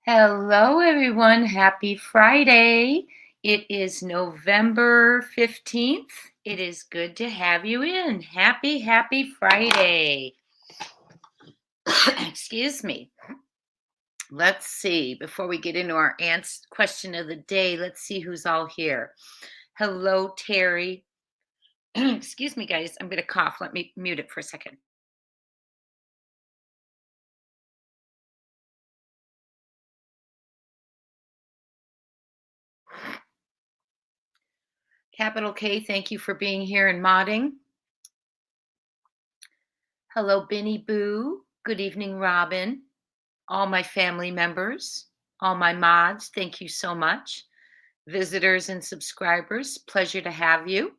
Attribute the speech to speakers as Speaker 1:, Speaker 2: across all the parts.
Speaker 1: Hello, everyone. Happy Friday. It is November 15th. It is good to have you in. Happy Friday. Excuse me. Let's see. Before we get into our question of the day, let's see who's all here. Hello, Terry. Excuse me, guys. I'm going to cough. Let me mute it for a second. Capital K, thank you for being here and modding. Hello, Benny Boo. Good evening, Robin. All my family members, all my mods, thank you so much. Visitors and subscribers, pleasure to have you.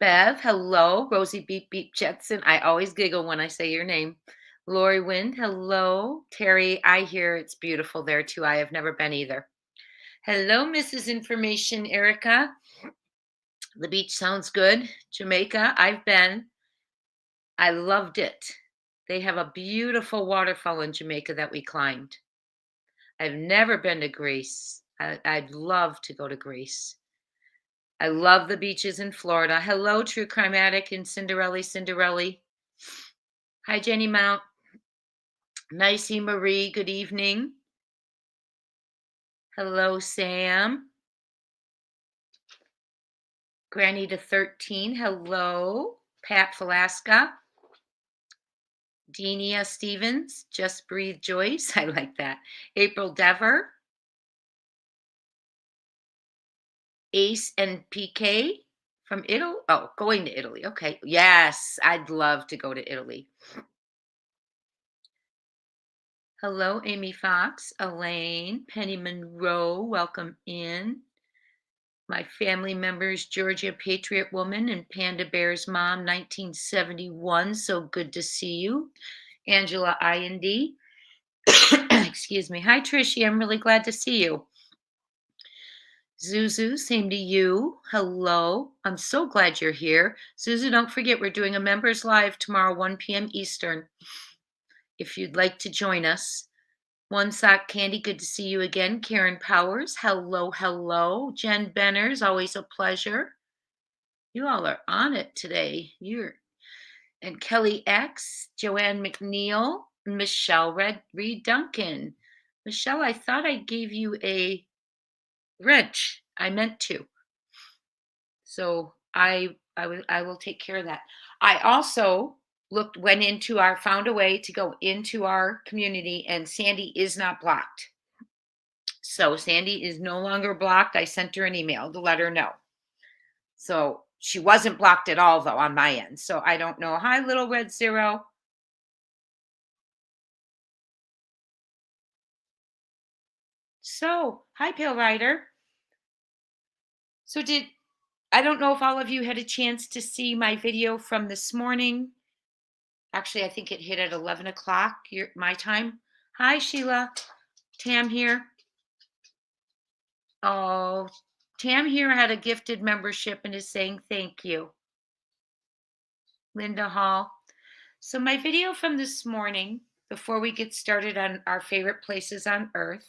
Speaker 1: Bev, hello. Rosie Beep Beep Jetson. I always giggle when I say your name. Lori Wind, hello. Terry, I hear it's beautiful there too. I have never been either. Hello, Mrs. Information, Erica. The beach sounds good. Jamaica, I've been. I loved it. They have a beautiful waterfall in Jamaica that we climbed. I've never been to Greece. I'd love to go to Greece. I love the beaches in Florida. Hello, True Crime Addict and Cinderella. Hi, Jenny Mount. Nicey Marie, good evening. Hello, Sam. Granny to 13, hello. Pat Falaska. Deania Stevens, Just Breathe Joyce. I like that. April Dever. Ace and PK from Italy. Oh, going to Italy. Okay. Yes, I'd love to go to Italy. Hello, Amy Fox, Elaine, Penny Monroe. Welcome in. My family members, Georgia Patriot Woman and Panda Bear's Mom, 1971. So good to see you. Angela IND. Excuse me. Hi, Trishy. I'm really glad to see you. Zuzu, same to you. Hello. I'm so glad you're here. Zuzu, don't forget, we're doing a members live tomorrow, 1 p.m. Eastern. If you'd like to join us. One Sock Candy, good to see you again. Karen Powers, hello. Jen Benners, always a pleasure. You all are on it today. And Kelly X, Joanne McNeil, Michelle Reed Duncan. Michelle, I thought I gave you a wrench. I meant to. So I will take care of that. I also went into found a way to go into our community, and Sandy is not blocked. So Sandy is no longer blocked. I sent her an email to let her know. So she wasn't blocked at all, though, on my end. So I don't know. Hi, Little Red Zero. So, hi, Pale Rider. So I don't know if all of you had a chance to see my video from this morning. Actually, I think it hit at 11 o'clock my time. Hi, Sheila. Tam here. Oh, Tam here had a gifted membership and is saying thank you. Linda Hall. So my video from this morning, before we get started on our favorite places on earth,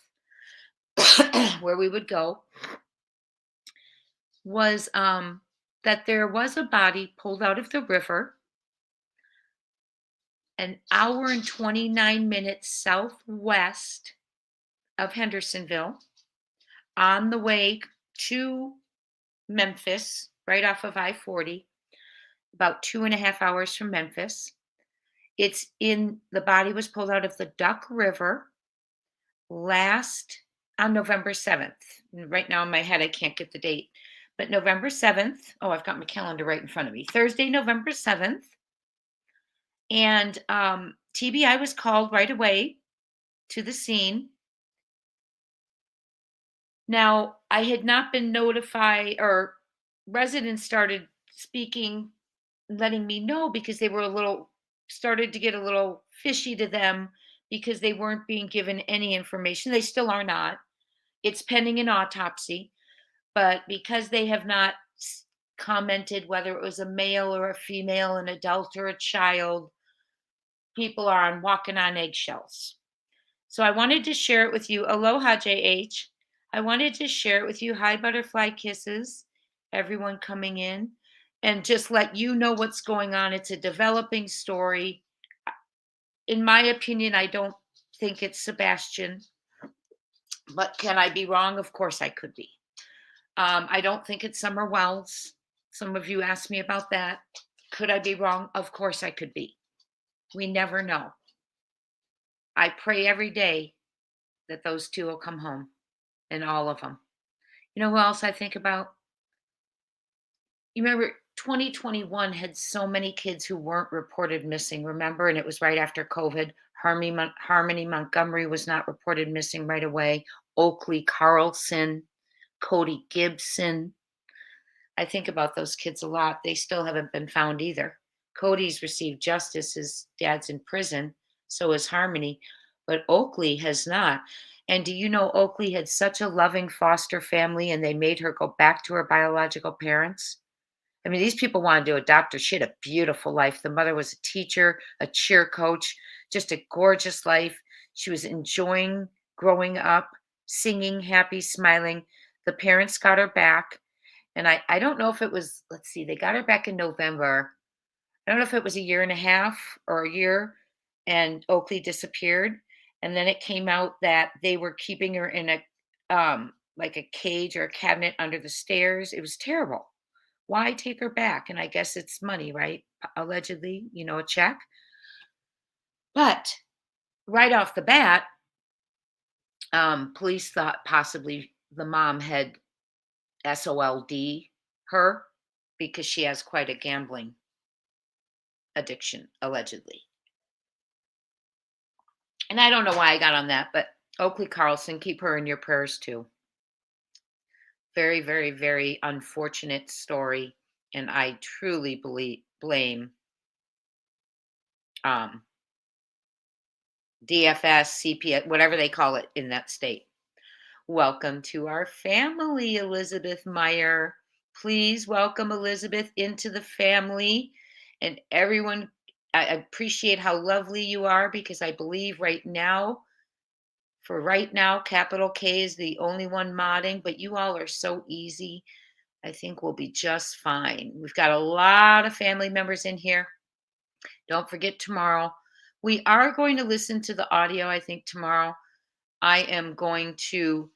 Speaker 1: where we would go, was that there was a body pulled out of the river an hour and 29 minutes southwest of Hendersonville on the way to Memphis, right off of I-40, about 2.5 hours from Memphis. The body was pulled out of the Duck River on November 7th. Right now in my head, I can't get the date, but November 7th. Oh, I've got my calendar right in front of me. Thursday, November 7th. And TBI was called right away to the scene. Now, I had not been notified, or residents started speaking, letting me know, because they were started to get a little fishy to them because they weren't being given any information. They still are not. It's pending an autopsy, but because they have not commented whether it was a male or a female, an adult or a child, people are walking on eggshells. So I wanted to share it with you. Aloha, JH. I wanted to share it with you. Hi, butterfly kisses, everyone coming in, and just let you know what's going on. It's a developing story. In my opinion, I don't think it's Sebastian, but can I be wrong? Of course I could be. I don't think it's Summer Wells. Some of you asked me about that. Could I be wrong? Of course I could be. We never know. I pray every day that those two will come home, and all of them. You know who else I think about? You remember 2021 had so many kids who weren't reported missing, remember? And it was right after COVID. Harmony Montgomery was not reported missing right away. Oakley Carlson, Cody Gibson. I think about those kids a lot. They still haven't been found either. Cody's received justice. His dad's in prison. So is Harmony. But Oakley has not. And do you know Oakley had such a loving foster family and they made her go back to her biological parents? I mean, these people wanted to adopt her. She had a beautiful life. The mother was a teacher, a cheer coach, just a gorgeous life. She was enjoying growing up, singing, happy, smiling. The parents got her back. And I don't know if it was, let's see, they got her back in November. I don't know if it was a year and a half or a year, and Oakley disappeared. And then it came out that they were keeping her in a like a cage or a cabinet under the stairs. It was terrible. Why take her back? And I guess it's money, right? Allegedly, a check. But right off the bat, police thought possibly the mom had SOLD her because she has quite a gambling addiction, allegedly. And I don't know why I got on that, but Oakley Carlson, keep her in your prayers too. Very, very, very unfortunate story. And I truly blame DFS, CPS, whatever they call it in that state. Welcome to our family, Elizabeth Meyer. Please welcome Elizabeth into the family. And everyone, I appreciate how lovely you are because I believe right now, capital K is the only one modding, but you all are so easy. I think we'll be just fine. We've got a lot of family members in here. Don't forget tomorrow. We are going to listen to the audio, I think, tomorrow. I am going to,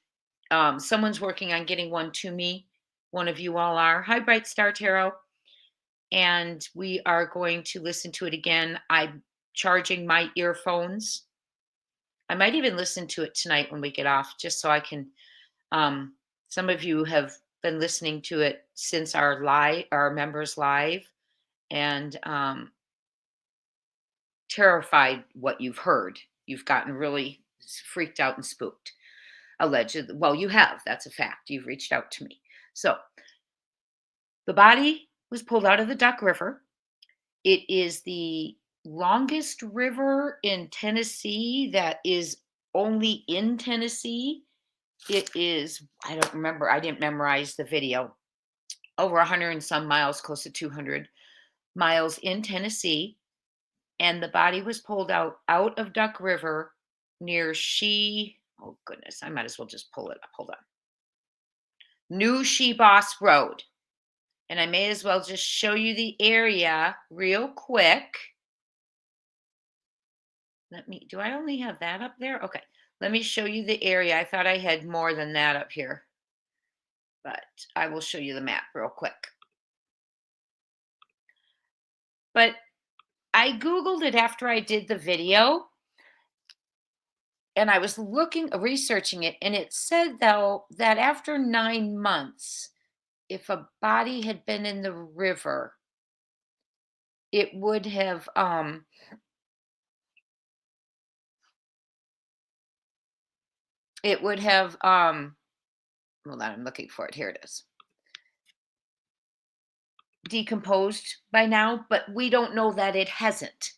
Speaker 1: someone's working on getting one to me. One of you all are. Hi, Bright Star Tarot. And we are going to listen to it again. I'm charging my earphones. I might even listen to it tonight when we get off, just so I can. Some of you have been listening to it since our members live, and terrified what you've heard. You've gotten really freaked out and spooked. Alleged. Well, you have. That's a fact. You've reached out to me. So the body was pulled out of the Duck River. It is the longest river in Tennessee that is only in Tennessee. It is, I don't remember, I didn't memorize the video, over 100 and some miles, close to 200 miles in Tennessee. And the body was pulled out of Duck River near oh goodness, I might as well just pull it up. Hold on. New Boss Road. And I may as well just show you the area real quick. Do I only have that up there? Okay, let me show you the area. I thought I had more than that up here, but I will show you the map real quick. But I Googled it after I did the video, and I was researching it, and it said, though, that after 9 months, if a body had been in the river, it would have, hold on, I'm looking for it. Here it is. Decomposed by now, but we don't know that it hasn't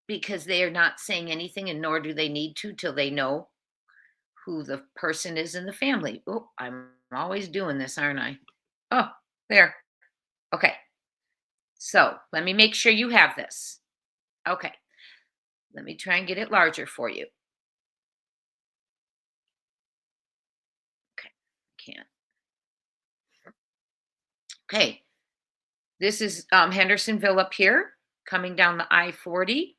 Speaker 1: because they are not saying anything, and nor do they need to till they know who the person is in the family. Oh, I'm always doing this, aren't I? Oh, there. Okay. So let me make sure you have this. Okay. Let me try and get it larger for you. Okay, this is Hendersonville up here, coming down the I-40.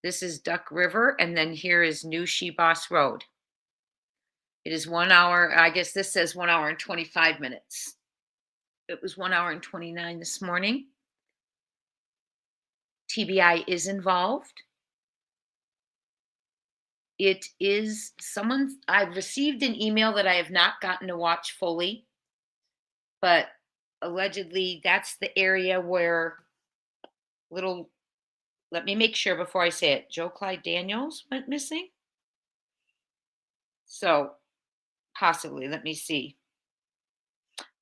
Speaker 1: This is Duck River, and then here is New Sheboss Road. It is 1 hour, I guess this says 1 hour and 25 minutes. It was 1 hour and 29 this morning. TBI is involved. It is I've received an email that I have not gotten to watch fully, but allegedly that's the area where let me make sure before I say it, Joe Clyde Daniels went missing. So possibly, let me see.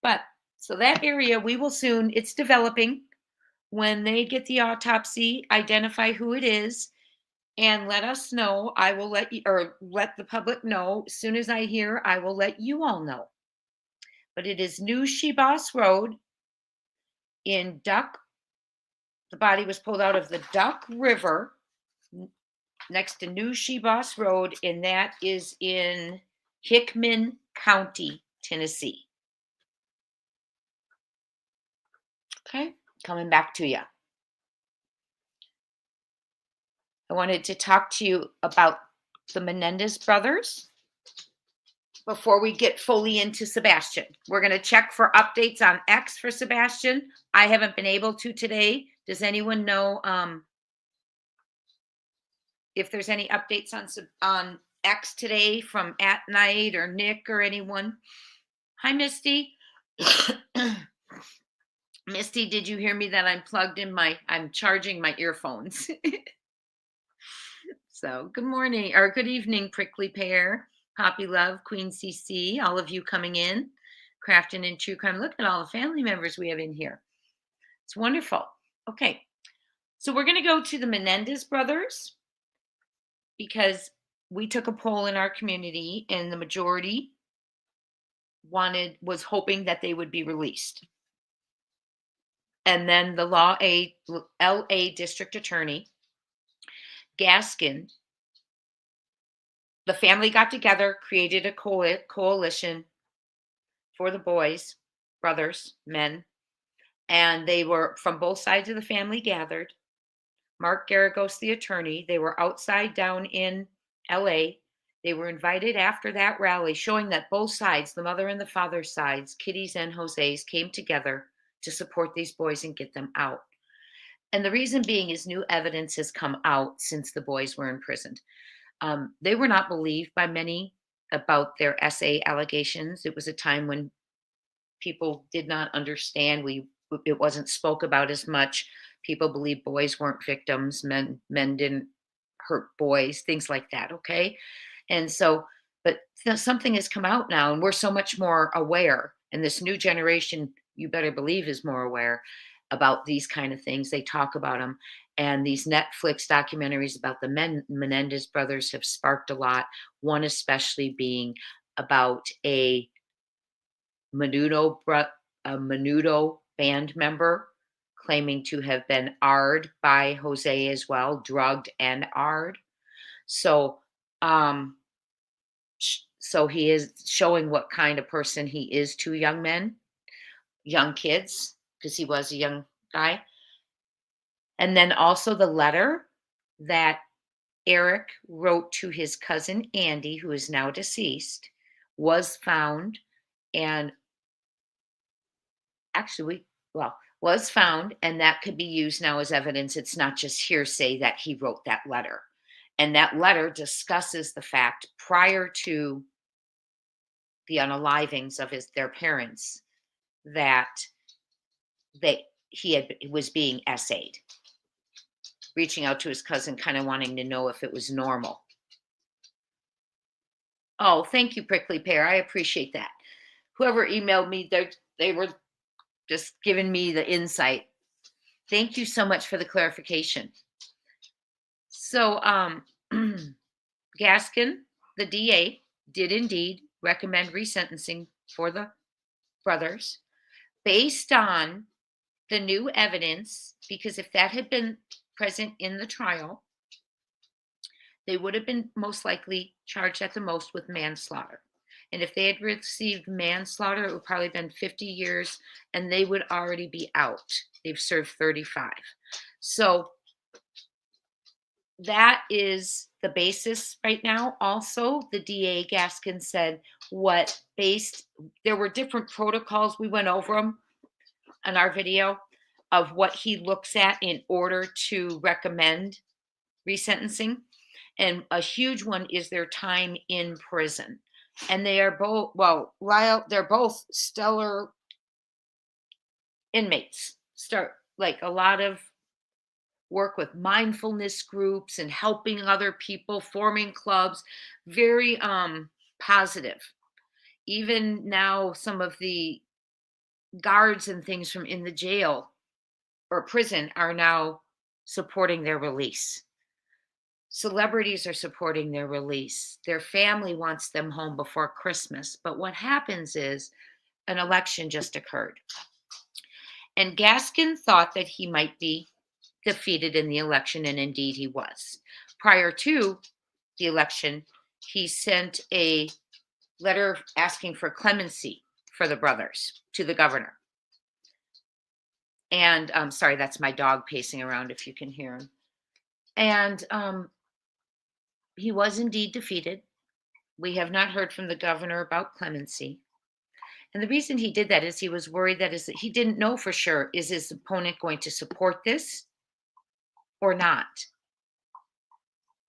Speaker 1: But so that area, we will soon, it's developing. When they get the autopsy, identify who it is, and let us know. I will let you, or let the public know. As soon as I hear, I will let you all know. But it is New Sheboss Road in Duck. The body was pulled out of the Duck River next to New Sheboss Road, and that is in Hickman County, Tennessee. Okay, coming back to you. I wanted to talk to you about the Menendez brothers before we get fully into Sebastian. We're going to check for updates on X for Sebastian. I haven't been able to today. Does anyone know if there's any updates on X today from At Night or Nick or anyone? Hi, Misty. Misty, did you hear me that I'm charging my earphones? So good morning or good evening, Prickly Pear, Poppy Love, Queen CC, all of you coming in, Crafting and True Crime. Look at all the family members we have in here. It's wonderful. Okay, so we're going to go to the Menendez brothers because we took a poll in our community and the majority was hoping that they would be released. And then the LA District Attorney, Gaskin, the family got together, created a coalition for the boys, brothers, men, and they were from both sides of the family gathered. Mark Garagos, the attorney, they were outside down in LA. They were invited after that rally, showing that both sides, the mother and the father's sides, Kitty's and Jose's, came together to support these boys and get them out. And the reason being is new evidence has come out since the boys were imprisoned. They were not believed by many about their SA allegations. It was a time when people did not understand. It wasn't spoke about as much. People believed boys weren't victims. Men didn't hurt boys, things like that. Okay. And so, but something has come out now and we're so much more aware. And this new generation, you better believe, is more aware about these kind of things. They talk about them. And these Netflix documentaries about the Menendez brothers have sparked a lot. One especially being about a Menudo band member claiming to have been AR'd by Jose as well, drugged and AR'd. So he is showing what kind of person he is to young kids, because he was a young guy. And then also the letter that Eric wrote to his cousin Andy, who is now deceased, was found and was found, and that could be used now as evidence. It's not just hearsay that he wrote that letter. And that letter discusses the fact prior to the unalivings of their parents that he was being essayed, reaching out to his cousin, kind of wanting to know if it was normal. Oh, thank you, Prickly Pear. I appreciate that. Whoever emailed me, they were just giving me the insight. Thank you so much for the clarification. So, Gaskin, the DA, did indeed recommend resentencing for the brothers based on the new evidence, because if that had been present in the trial, they would have been most likely charged at the most with manslaughter. And if they had received manslaughter, it would probably been 50 years and they would already be out. They've served 35. So that is the basis right now. Also, the DA Gaskin said there were different protocols. We went over them on our video of what he looks at in order to recommend resentencing. And a huge one is their time in prison. And they are both, well, Lyle, they're both stellar inmates. Start like a lot of work with mindfulness groups and helping other people, forming clubs, very positive. Even now, some of the guards and things from in the jail or prison are now supporting their release. Celebrities are supporting their release. Their family wants them home before Christmas. But what happens is an election just occurred. And Gaskin thought that he might be defeated in the election, and indeed he was. Prior to the election, he sent a letter asking for clemency for the brothers to the governor. And sorry, that's my dog pacing around if you can hear him. And he was indeed defeated. We have not heard from the governor about clemency. And the reason he did that is he was worried that he didn't know for sure, is his opponent going to support this or not?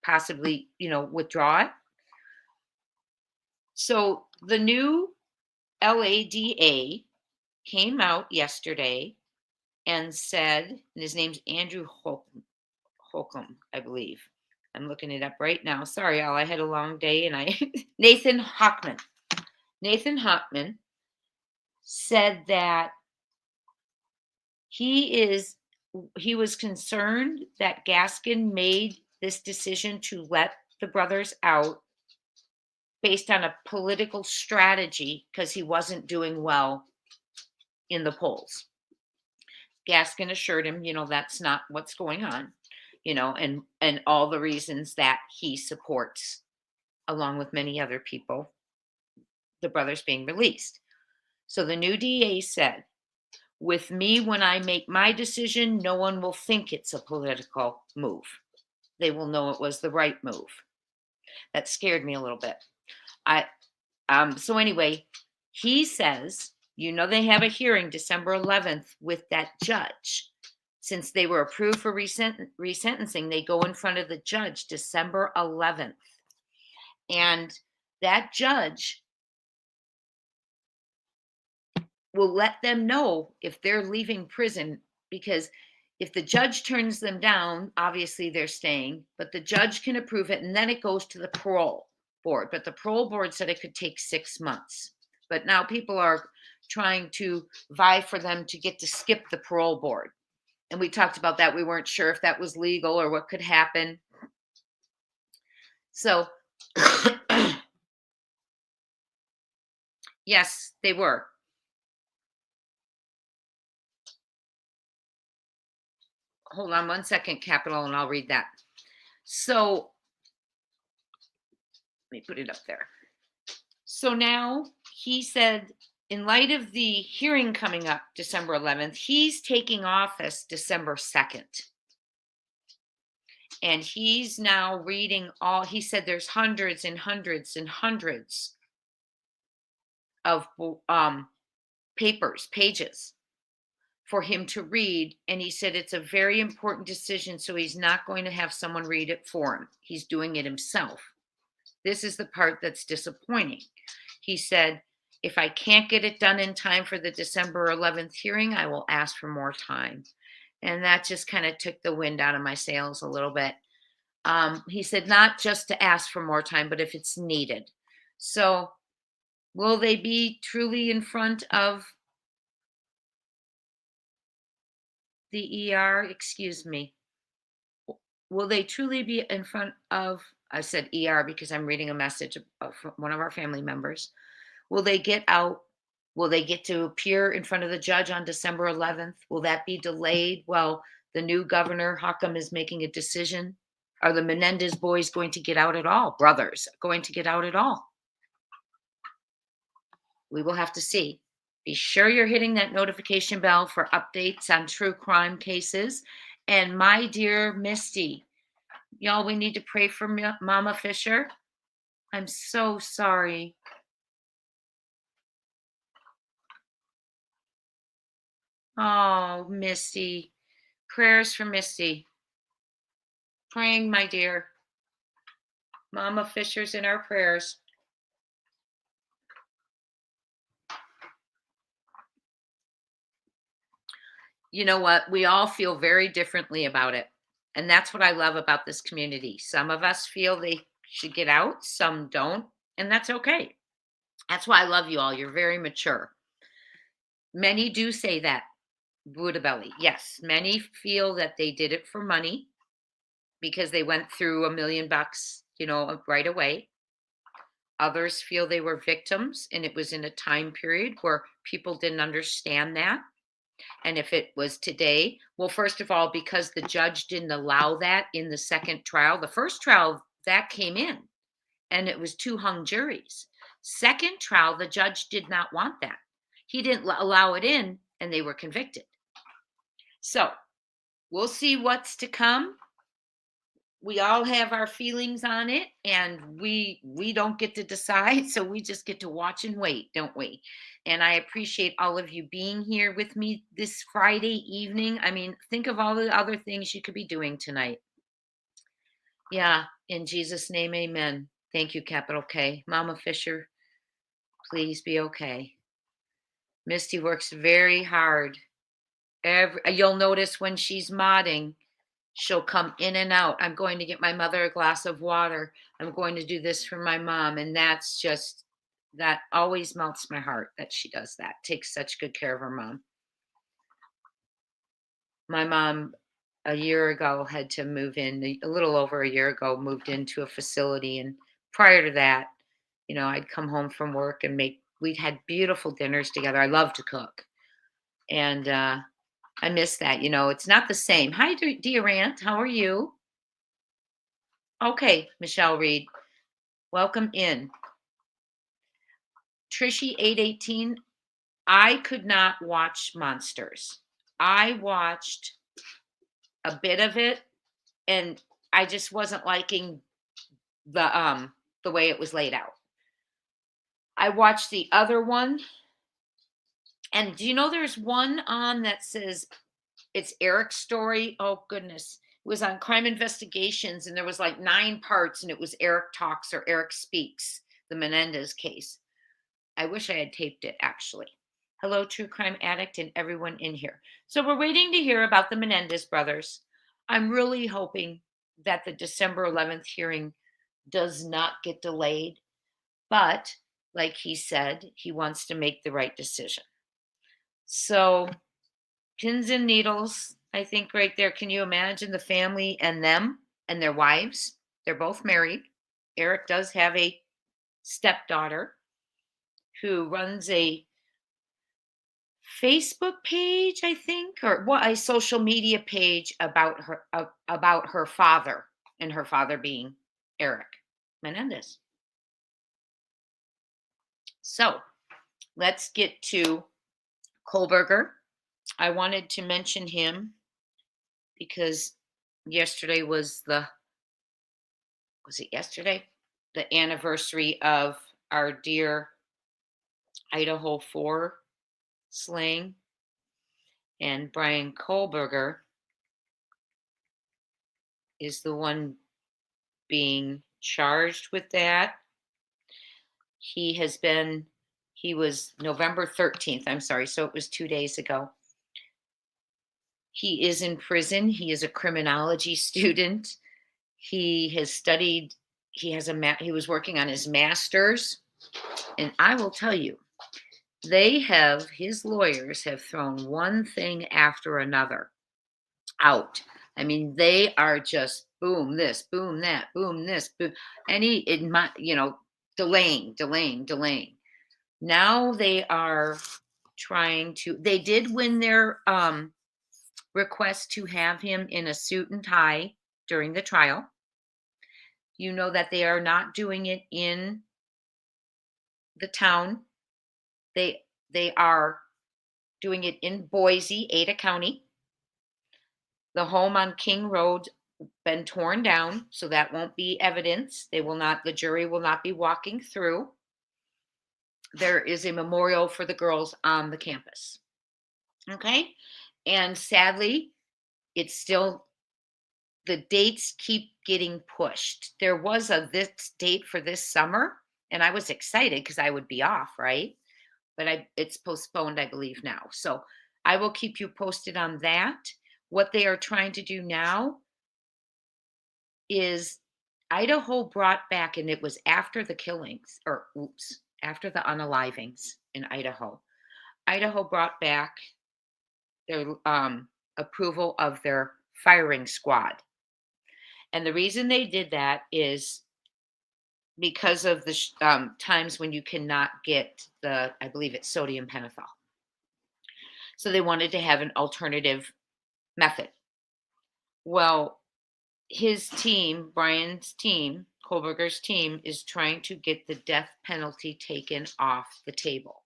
Speaker 1: Possibly, withdraw it. So the new LADA came out yesterday and said, and his name's Andrew Holcomb, I believe. I'm looking it up right now. Sorry, y'all, I had a long day Nathan Hochman said that he was concerned that Gaskin made this decision to let the brothers out based on a political strategy because he wasn't doing well in the polls. Gaskin assured him, that's not what's going on, and all the reasons that he supports, along with many other people, the brothers being released. So the new DA said, with me, when I make my decision, no one will think it's a political move. They will know it was the right move. That scared me a little bit. So anyway, he says, they have a hearing December 11th with that judge. Since they were approved for resentencing, they go in front of the judge December 11th. And that judge will let them know if they're leaving prison, because if the judge turns them down, obviously they're staying, but the judge can approve it, and then it goes to the parole board. But the parole board said it could take 6 months. But now people are trying to vie for them to get to skip the parole board. And we talked about that. We weren't sure if that was legal or what could happen. So, yes, they were. Hold on one second, Capital, and I'll read that. So, let me put it up there. So now he said, in light of the hearing coming up December 11th, he's taking office December 2nd. And he's now reading he said there's hundreds and hundreds and hundreds of pages for him to read. And he said it's a very important decision, so he's not going to have someone read it for him. He's doing it himself. This is the part that's disappointing. He said, if I can't get it done in time for the December 11th hearing, I will ask for more time. And that just kind of took the wind out of my sails a little bit. He said not just to ask for more time, but if it's needed. So will they be truly in front of the ER? Excuse me. Will they truly be in front of, I said ER because I'm reading a message from one of our family members. Will they get out? Will they get to appear in front of the judge on December 11th? Will that be delayed while the new governor, Huckam, is making a decision? Are the Menendez boys going to get out at all? Brothers going to get out at all? We will have to see. Be sure you're hitting that notification bell for updates on true crime cases. And my dear Misty, y'all, we need to pray for Mama Fisher. I'm so sorry. Oh, Misty. Prayers for Misty. Praying, my dear. Mama Fisher's in our prayers. You know what? We all feel very differently about it. And that's what I love about this community. Some of us feel they should get out, some don't, and that's okay. That's why I love you all. You're very mature. Many do say that, Buddha Belly. Yes, many feel that they did it for money because they went through $1 million, right away. Others feel they were victims and it was in a time period where people didn't understand that. And if it was today, well, first of all, because the judge didn't allow that in the second trial, the first trial that came in and it was two hung juries. Second trial, the judge did not want that. He didn't allow it in and they were convicted. So we'll see what's to come. We all have our feelings on it and we don't get to decide, so we just get to watch and wait, don't we? And I appreciate all of you being here with me this Friday evening. I mean, think of all the other things you could be doing tonight. Yeah, in Jesus' name, amen. Thank you, capital K. Mama Fisher, please be okay. Misty works very hard. You'll notice when she's modding, she'll come in and out. I'm going to get my mother a glass of water. I'm going to do this for my mom. And that always melts my heart that she does that. Takes such good care of her mom. My mom, a year ago, had to move in, a little over a year ago, moved into a facility. And prior to that, I'd come home from work and we'd had beautiful dinners together. I love to cook. And I miss that. It's not the same. Hi, Durant. How are you? Okay, Michelle Reed. Welcome in. Trishy 818. I could not watch Monsters. I watched a bit of it and I just wasn't liking the way it was laid out. I watched the other one. And do you know there's one on that says it's Eric's story? Oh goodness. It was on Crime Investigations and there was like 9 parts and it was Eric Talks or Eric Speaks, the Menendez case. I wish I had taped it actually. Hello, true crime addict and everyone in here. So we're waiting to hear about the Menendez brothers. I'm really hoping that the December 11th hearing does not get delayed. But like he said, he wants to make the right decision. So pins and needles, I think right there. Can you imagine the family and them and their wives? They're both married. Eric does have a stepdaughter who runs a Facebook page, I think, or what, a social media page about her father, and her father being Eric Menendez. So let's get to Kohlberger. I wanted to mention him because yesterday was it yesterday? The anniversary of our dear Idaho 4 slaying. And Brian Kohlberger is the one being charged with that. He was November 13th, I'm sorry, so it was 2 days ago. He is in prison. He is a criminology student. He has studied, he was working on his master's. And I will tell you, his lawyers have thrown one thing after another out. I mean, they are just boom this, boom that, boom this, boom. Delaying. Now they are they did win their request to have him in a suit and tie during the trial. You know that they are not doing it in the town They are doing it in Boise, Ada County. The home on King Road been torn down, so that won't be evidence. The jury will not be walking through. There is a memorial for the girls on the campus. Okay? And sadly, it's still the dates keep getting pushed. There was this date for this summer, and I was excited because I would be off, right? But it's postponed, I believe now. So I will keep you posted on that. What they are trying to do now is Idaho brought back, and it was after the killings, or oops, after the unalivings in Idaho. Idaho brought back their approval of their firing squad. And the reason they did that is because of the times when you cannot get I believe it's sodium pentothal. So they wanted to have an alternative method. Well, his team, Brian's team, Kohlberger's team, is trying to get the death penalty taken off the table.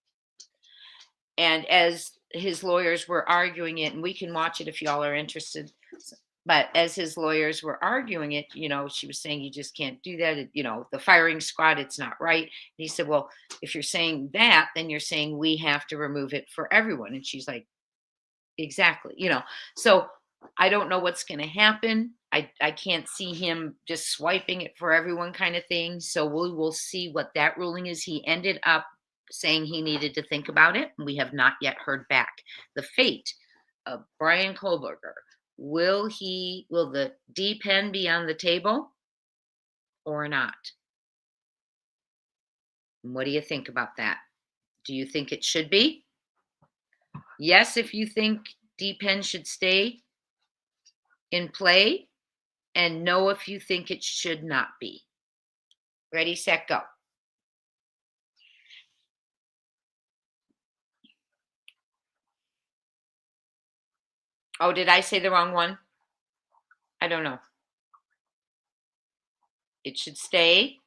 Speaker 1: And as his lawyers were arguing it, and we can watch it if y'all are interested, but as his lawyers were arguing it, she was saying, you just can't do that. The firing squad, it's not right. And he said, well, if you're saying that, then you're saying we have to remove it for everyone. And she's like, exactly. So I don't know what's going to happen. I can't see him just swiping it for everyone kind of thing. So we will see what that ruling is. He ended up saying he needed to think about it, and we have not yet heard back. The fate of Brian Kohlberger, will the D pen be on the table or not? And what do you think about that? Do you think it should be? Yes, if you think D pen should stay in play, and no if you think it should not be. Ready, set, go. Oh, did I say the wrong one? I don't know. It should stay.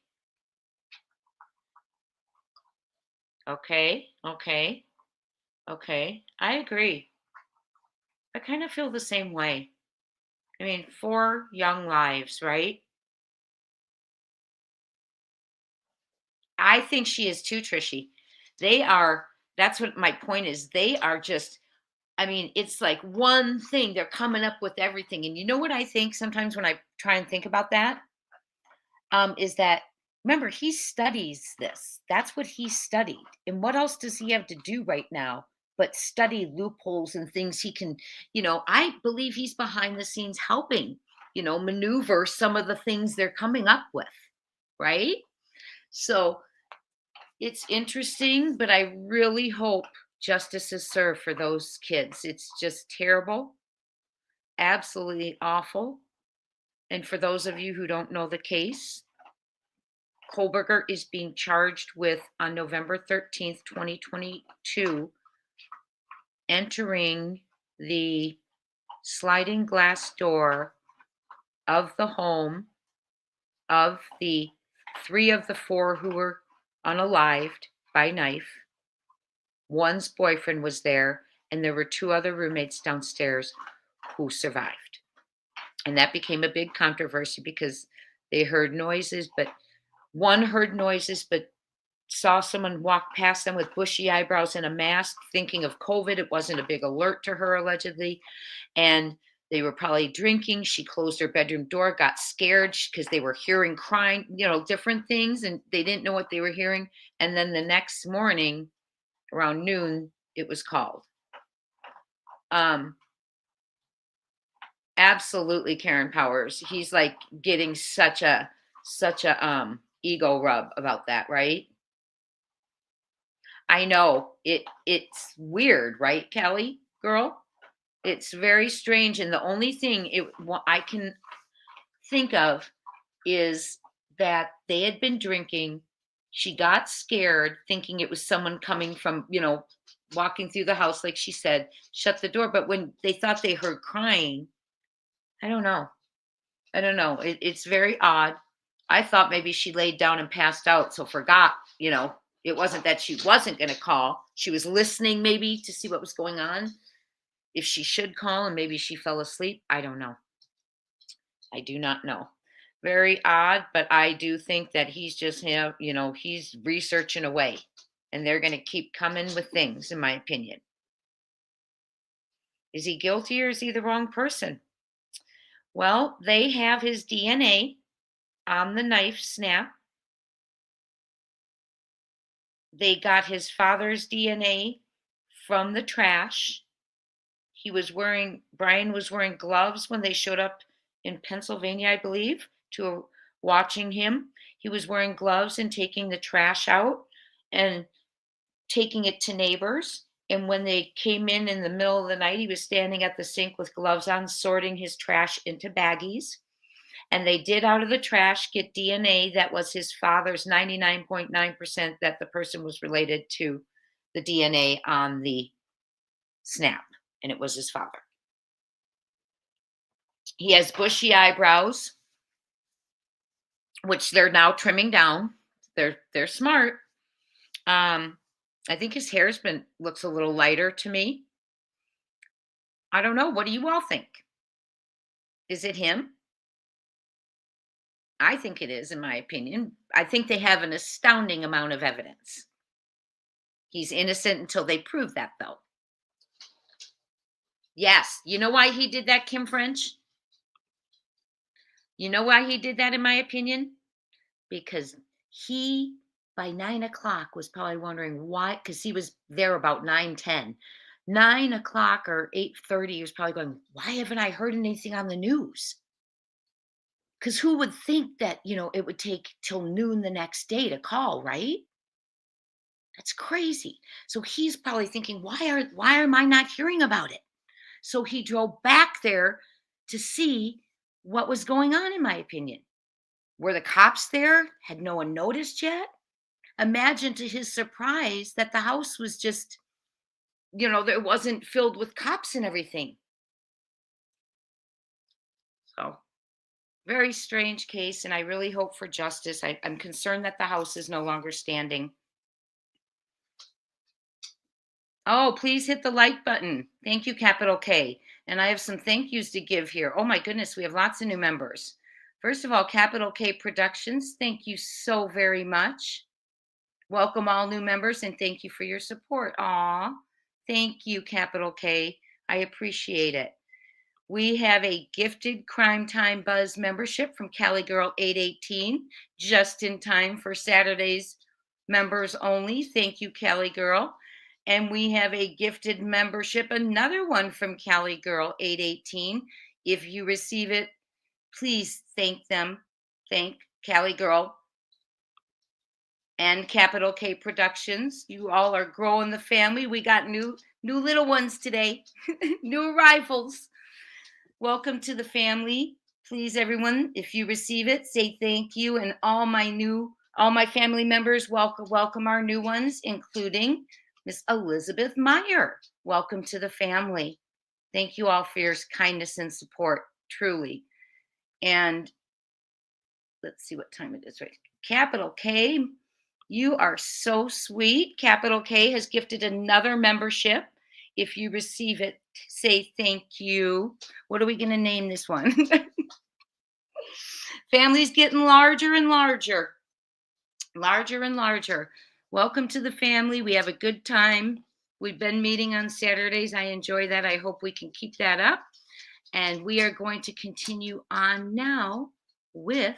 Speaker 1: Okay. I agree. I kind of feel the same way. I mean, 4 young lives, right? I think she is too, Trishy. That's what my point is. They are just, it's like one thing. They're coming up with everything. And you know what I think sometimes when I try and think about that? Is that, remember, he studies this. That's what he studied. And what else does he have to do right now but study loopholes and things he can, I believe he's behind the scenes helping, maneuver some of the things they're coming up with, right? So it's interesting, but I really hope justice is served for those kids. It's just terrible, absolutely awful. And for those of you who don't know the case, Kohlberger is being charged with, on November 13th, 2022, entering the sliding glass door of the home of the 3 of the 4 who were unalived by knife. One's boyfriend was there, and there were 2 other roommates downstairs who survived. And that became a big controversy because they heard noises, but one heard noises, but saw someone walk past them with bushy eyebrows and a mask, thinking of COVID. It wasn't a big alert to her, allegedly. And they were probably drinking. She closed her bedroom door, got scared because they were hearing crying, different things, and they didn't know what they were hearing. And then the next morning, around noon, it was called. Absolutely, Karen Powers. He's like getting such a ego rub about that, right? I know it's weird, right, Kelly girl? It's very strange, and the only thing I can think of is that they had been drinking. She got scared, thinking it was someone coming from, walking through the house, like she said, shut the door. But when they thought they heard crying, I don't know. It's very odd. I thought maybe she laid down and passed out, so forgot, it wasn't that she wasn't going to call. She was listening maybe to see what was going on. If she should call and maybe she fell asleep, I don't know. I do not know. Very odd, but I do think that he's just he's researching away, and they're going to keep coming with things, in my opinion. Is he guilty or is he the wrong person? Well, they have his DNA on the knife snap. They got his father's DNA from the trash. Brian was wearing gloves when they showed up in Pennsylvania, I believe, to watching him. He was wearing gloves and taking the trash out and taking it to neighbors. And when they came in the middle of the night, he was standing at the sink with gloves on, sorting his trash into baggies. And they did out of the trash get DNA that was his father's 99.9% that the person was related to the DNA on the snap. And it was his father. He has bushy eyebrows, which they're now trimming down. They're smart. I think his hair's looks a little lighter to me. I don't know. What do you all think? Is it him? I think it is, in my opinion. I think they have an astounding amount of evidence. He's innocent until they prove that, though. Yes. You know why he did that, Kim French? You know why he did that, in my opinion? Because he, by 9 o'clock, was probably wondering why, because he was there about 9:10. 9 o'clock or 8:30, he was probably going, why haven't I heard anything on the news? Because who would think that, it would take till noon the next day to call, right? That's crazy. So he's probably thinking, why am I not hearing about it? So he drove back there to see what was going on, in my opinion. Were the cops there? Had no one noticed yet? Imagine to his surprise that the house was just, there wasn't filled with cops and everything. So, very strange case, and I really hope for justice. I'm concerned that the house is no longer standing. Oh, please hit the like button. Thank you, capital K. And I have some thank yous to give here. Oh my goodness, we have lots of new members. First of all, capital K Productions, thank you so very much. Welcome all new members and thank you for your support. Aw, thank you, capital K. I appreciate it. We have a gifted Crime Time Buzz membership from Cali Girl 818, just in time for Saturday's members only. Thank you, Cali Girl. And we have a gifted membership, another one from Cali Girl 818. If you receive it, please thank them. Thank Cali Girl and Capital K Productions. You all are growing the family. We got new little ones today, new arrivals. Welcome to the family. Please, everyone, if you receive it, say thank you. And all my family members, welcome our new ones, including Miss Elizabeth Meyer. Welcome to the family. Thank you all for your kindness and support, truly. And let's see what time it is, right? Capital K, you are so sweet. Capital K has gifted another membership. If you receive it, say thank you. What are we going to name this one? Family's getting larger and larger. Larger and larger. Welcome to the family. We have a good time. We've been meeting on Saturdays. I enjoy that. I hope we can keep that up. And we are going to continue on now with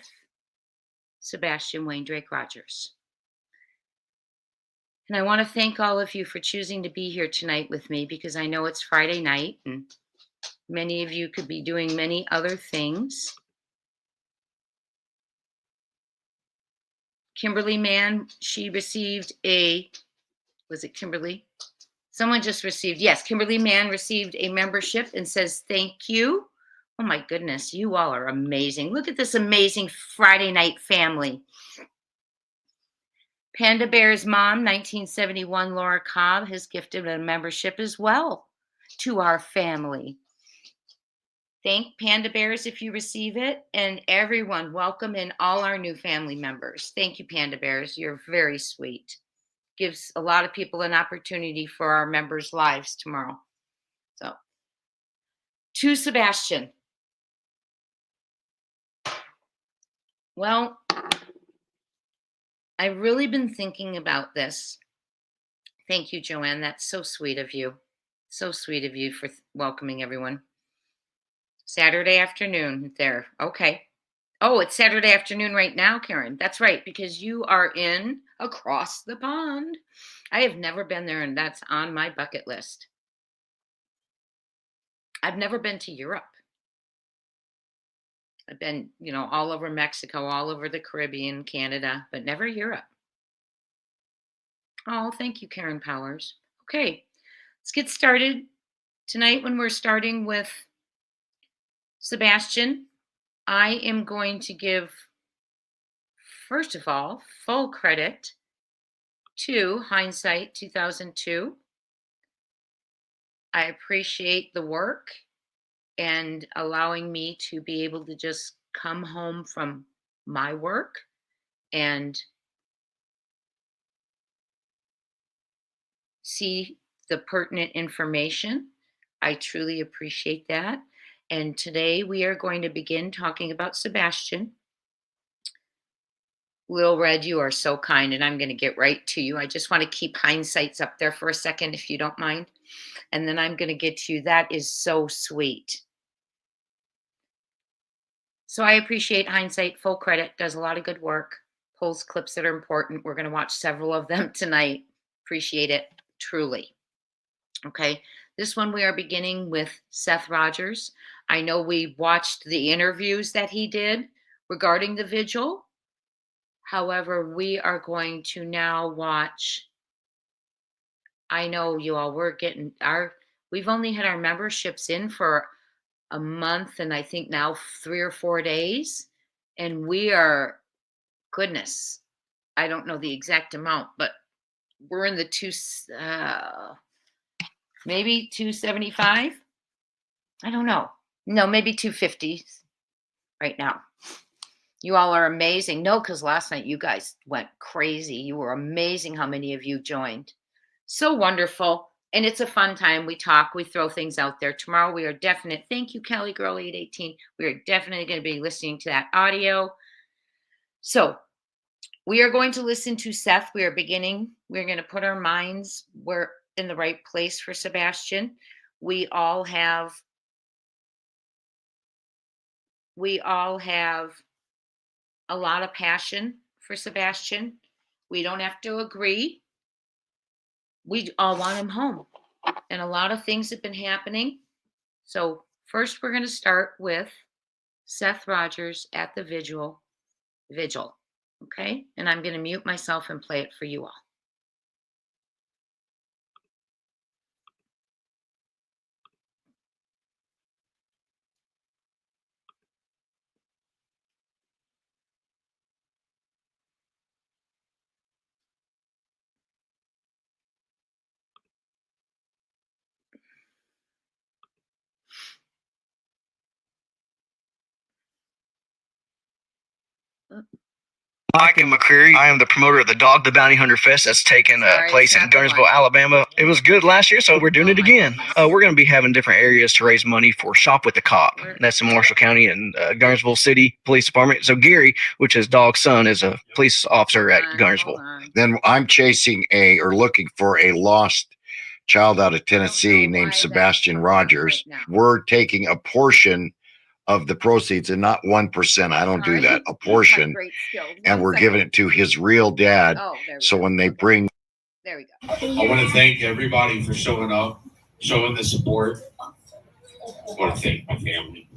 Speaker 1: Sebastian Wayne Drake Rogers. And I want to thank all of you for choosing to be here tonight with me because I know it's Friday night and many of you could be doing many other things. Kimberly Mann, she received was it Kimberly? Someone just received, yes, Kimberly Mann received a membership and says thank you. Oh my goodness, you all are amazing. Look at this amazing Friday night family. Panda Bear's mom, 1971, Laura Cobb, has gifted a membership as well to our family. Thank Panda Bears if you receive it. And everyone, welcome in all our new family members. Thank you, Panda Bears. You're very sweet. gives a lot of people an opportunity for our members' lives tomorrow. So, to Sebastian. Well, I've really been thinking about this. Thank you, Joanne. That's so sweet of you. So sweet of you for welcoming everyone. Saturday afternoon there. Okay. Oh, it's Saturday afternoon right now, Karen. That's right, because you are in across the pond. I have never been there, and that's on my bucket list. I've never been to Europe. I've been, all over Mexico, all over the Caribbean, Canada, but never Europe. Oh, thank you, Karen Powers. Okay, let's get started. Tonight, when we're starting with Sebastian, I am going to give, first of all, full credit to Hindsight 2002. I appreciate the work and allowing me to be able to just come home from my work and see the pertinent information. I truly appreciate that. And today we are going to begin talking about Sebastian. Lil Red, you are so kind, and I'm going to get right to you. I just want to keep Hindsights up there for a second, if you don't mind. And then I'm going to get to you. That is so sweet. So I appreciate Hindsight. Full credit. Does a lot of good work. Pulls clips that are important. We're going to watch several of them tonight. Appreciate it. Truly. Okay. This one we are beginning with Seth Rogers. I know we watched the interviews that he did regarding the vigil. However, we are going to now watch. I know you all, we've only had our memberships in for a month and I think now 3 or 4 days. And we are, goodness, I don't know the exact amount, but we're in the maybe 275. I don't know. No, maybe 250s right now. You all are amazing. No, because last night you guys went crazy. You were amazing how many of you joined. So wonderful. And it's a fun time. We talk, we throw things out there. Tomorrow we are definite. Thank you, Kelly Girl 818. We are definitely going to be listening to that audio. So we are going to listen to Seth. We are beginning. We're going to put our minds where in the right place for Sebastian. We all have a lot of passion for Sebastian. We don't have to agree. We all want him home. And a lot of things have been happening. So first we're going to start with Seth Rogers at the vigil. Okay? And I'm going to mute myself and play it for you all.
Speaker 2: Mike and McCreary. I am the promoter of the Dog the Bounty Hunter Fest that's taken place in Gunnersville, Alabama. It was good last year, so we're doing it again. We're going to be having different areas to raise money for Shop with the Cop. That's in Marshall County and Gunnersville City Police Department. So Gary, which is Dog's son, is a police officer at Gunnersville.
Speaker 3: Then I'm looking for a lost child out of Tennessee named Sebastian Rogers. We're taking a portion of the proceeds and not 1%. I don't do that. A portion. And we're giving it to his real dad. So when they bring.
Speaker 1: There we go.
Speaker 4: I want to thank everybody for showing up, showing the support. I want to thank my family.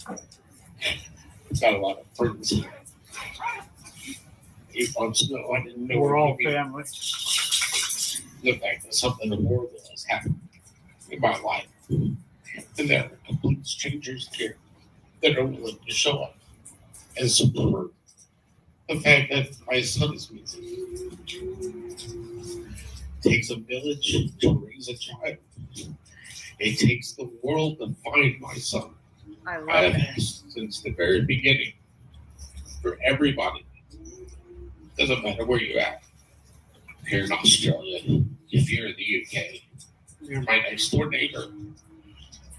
Speaker 4: I've got a lot of friends. 8 months ago, I didn't know
Speaker 5: we're all family.
Speaker 4: The fact that something horrible has happened in my life. And there are complete strangers here that are willing to show up and support the fact that my son is missing. It takes a village to raise a child. It takes the world to find my son. I have asked since the very beginning for everybody. Doesn't matter where you're at. here in Australia, if you're in the UK, you're my next door neighbor.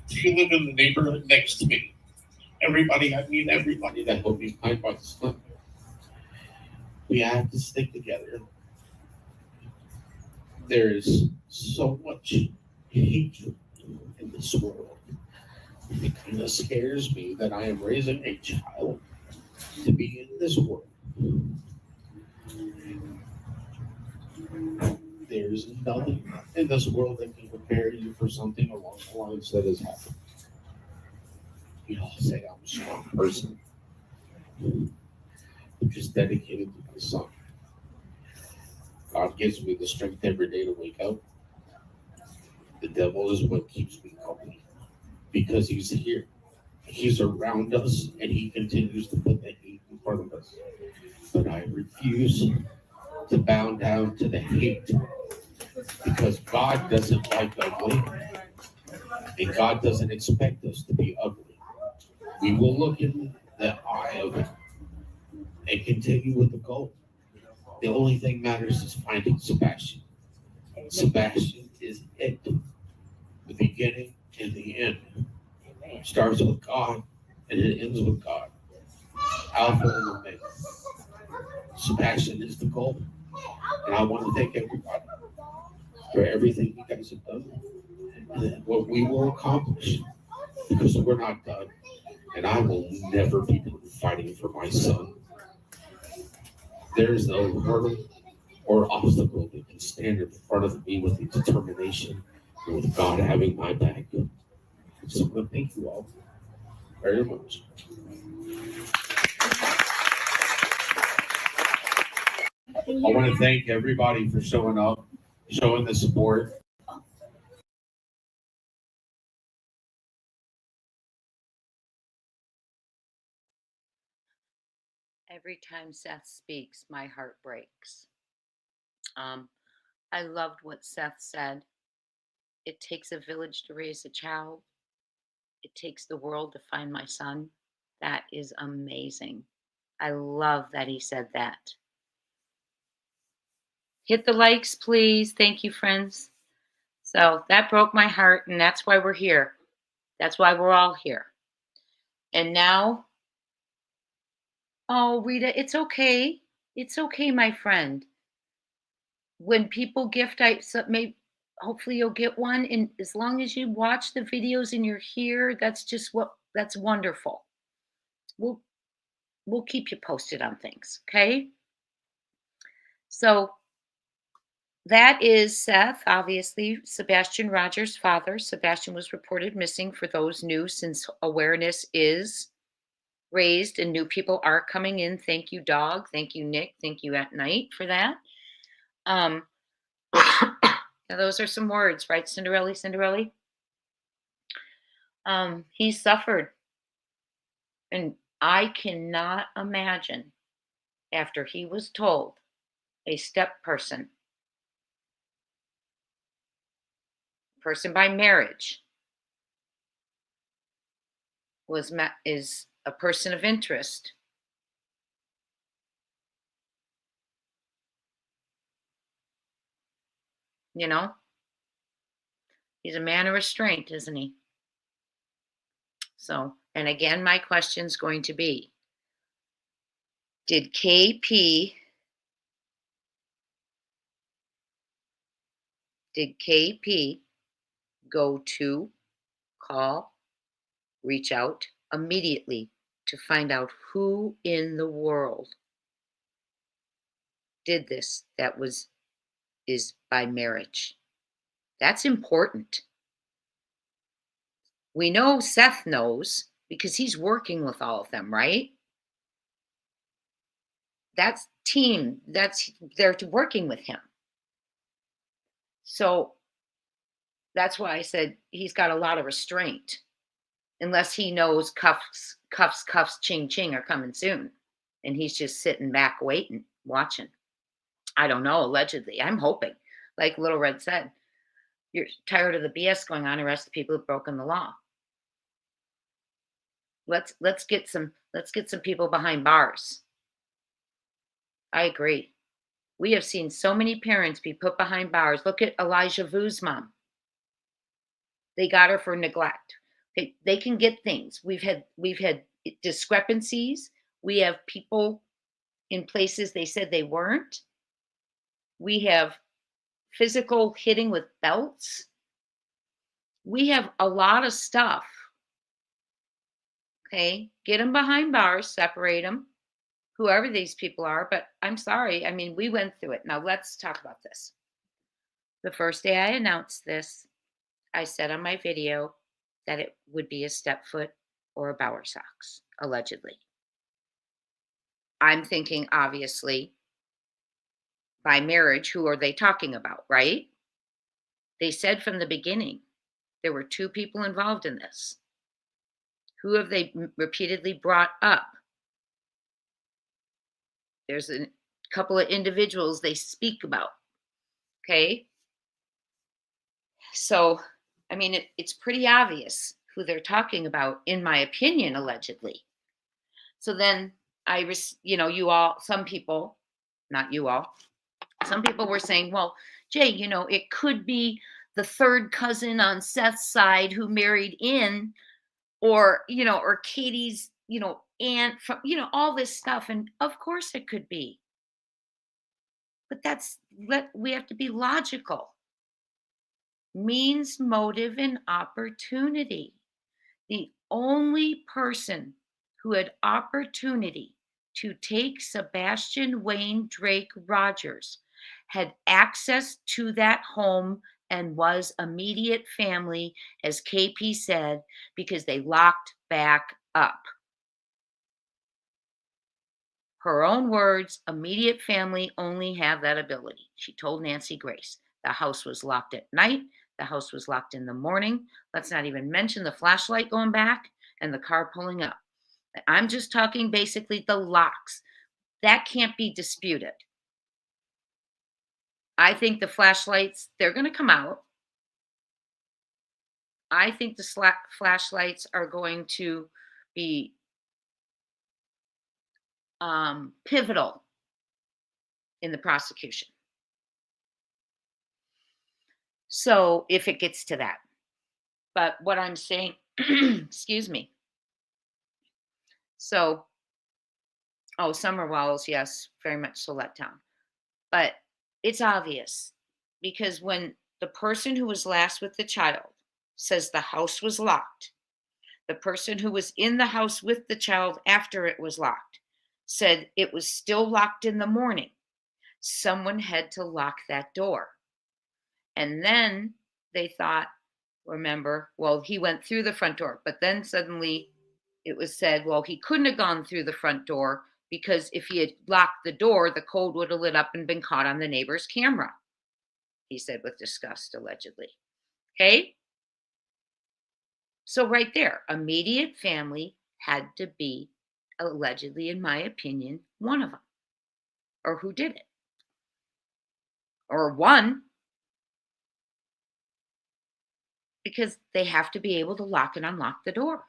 Speaker 4: If you live in the neighborhood next to me, I mean everybody that will be behind my son. We have to stick together. There is so much hatred in this world. It kind of scares me that I am raising a child to be in this world. There's nothing in this world that can prepare you for something along the lines that has happened. You all say I'm a strong person. I'm just dedicated to my son. God gives me the strength every day to wake up. The devil is what keeps me company because he's here. He's around us and he continues to put the hate in front of us. But I refuse to bow down to the hate because God doesn't like ugly and God doesn't expect us to be ugly. We will look in the eye of it and continue with the goal. The only thing matters is finding Sebastian. Sebastian is it. The beginning and the end. It starts with God and it ends with God. Alpha and Omega. Sebastian is the goal. And I want to thank everybody for everything you guys have done and what we will accomplish because we're not done. And I will never be done fighting for my son. There is no hurdle or obstacle that can stand in front of me with the determination and with God having my back. So I want to thank you all very much. I want to thank everybody for showing up, showing the support.
Speaker 1: Every time Seth speaks, my heart breaks. I loved what Seth said. It takes a village to raise a child. It takes the world to find my son. That is amazing. I love that he said that. Hit the likes, please. Thank you, friends. So that broke my heart, and that's why we're here. That's why we're all here. And now, oh, Rita, it's okay. It's okay, my friend. When people gift, hopefully you'll get one. And as long as you watch the videos and you're here, that's wonderful. We'll keep you posted on things, okay? So that is Seth, obviously, Sebastian Rogers' father. Sebastian was reported missing for those new since awareness is raised and new people are coming in. Thank you, Dog. Thank you, Nick. Thank you, At Night, for that. Now those are some words, right, Cinderella? He suffered. And I cannot imagine after he was told a step person by marriage is a person of interest. You know, he's a man of restraint, isn't he? So, and again, my question's going to be, did KP go to call, reach out immediately to find out who in the world did this is by marriage? That's important. We know Seth knows because he's working with all of them, right? That's team. They're working with him. So that's why I said he's got a lot of restraint, unless he knows cuffs, ching, ching are coming soon. And he's just sitting back, waiting, watching. I don't know, allegedly. I'm hoping. Like Little Red said, you're tired of the BS going on, arrest the people who've broken the law. Let's get some people behind bars. I agree. We have seen so many parents be put behind bars. Look at Elijah Vu's mom. They got her for neglect. They can get things. We've had discrepancies. We have people in places they said they weren't. We have physical hitting with belts. We have a lot of stuff. Okay, get them behind bars, separate them, whoever these people are. But I'm sorry. I mean, we went through it. Now let's talk about this. The first day I announced this, I said on my video that it would be a step foot or a Bower socks, allegedly. I'm thinking, obviously, by marriage, who are they talking about, right? They said from the beginning there were two people involved in this. Who have they repeatedly brought up? There's a couple of individuals they speak about. Okay. So, I mean, it's pretty obvious who they're talking about, in my opinion, allegedly. So then you all, some people, not you all, some people were saying, well, Jay, it could be the third cousin on Seth's side who married in, or Katie's, aunt from, all this stuff. And of course it could be. But we have to be logical. Means, motive, and opportunity. The only person who had opportunity to take Sebastian Wayne Drake Rogers had access to that home and was immediate family, as KP said, because they locked back up. Her own words, immediate family only have that ability. She told Nancy Grace. The house was locked at night. The house was locked in the morning. Let's not even mention the flashlight going back and the car pulling up. I'm just talking basically the locks. That can't be disputed. I think the flashlights, they're going to come out. I think the flashlights are going to be pivotal in the prosecution. So if it gets to that. But what I'm saying, excuse me. So, Summer Walls, yes, very much so let down. But it's obvious, because when the person who was last with the child says the house was locked, the person who was in the house with the child after it was locked said it was still locked in the morning. Someone had to lock that door. And then they thought, remember, well, he went through the front door, but then suddenly it was said, well, he couldn't have gone through the front door, because if he had locked the door, the code would have lit up and been caught on the neighbor's camera, he said with disgust, allegedly. Okay? So right there, immediate family had to be, allegedly, in my opinion, one of them. Or who did it. Or one. Because they have to be able to lock and unlock the door.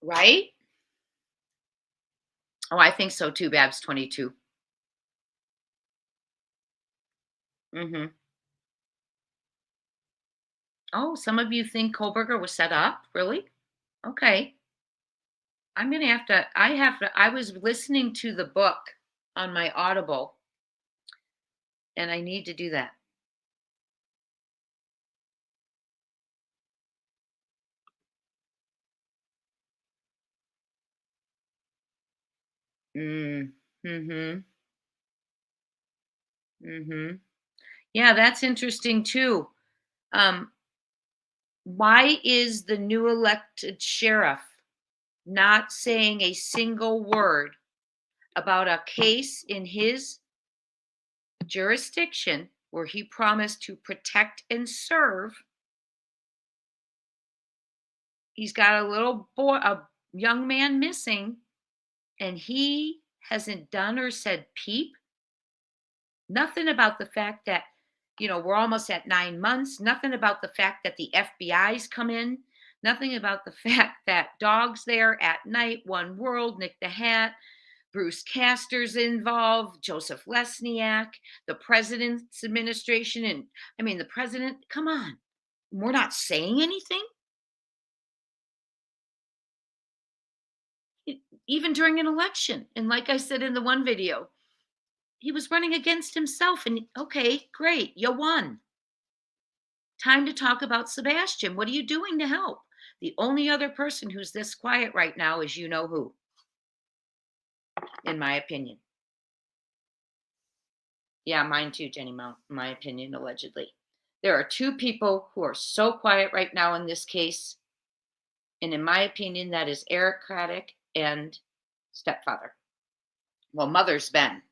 Speaker 1: Right? Oh, I think so too, Babs 22. Mm-hmm. Oh, some of you think Kohlberger was set up? Really? Okay. I'm going to have to, I was listening to the book on my Audible, and I need to do that. Mm-hmm. Mm-hmm. Yeah, that's interesting too. Why is the new elected sheriff not saying a single word about a case in his jurisdiction where he promised to protect and serve? He's got a little boy, a young man missing, and he hasn't done or said peep. Nothing about the fact that we're almost at 9 months. Nothing about the fact that the FBI's come in. Nothing about the fact that dogs there at night, One World, Nick the Hat, Bruce Castor's involved, Joseph Lesniak, the president's administration. And I mean, the president, come on. We're not saying anything? Even during an election. And like I said in the one video, he was running against himself. And okay, great, you won. Time to talk about Sebastian. What are you doing to help? The only other person who's this quiet right now is you know who, in my opinion. Yeah, mine too, Jenny Mount, in my opinion, allegedly. There are two people who are so quiet right now in this case. And in my opinion, that is Eric Craddock and stepfather. Well, mother's been,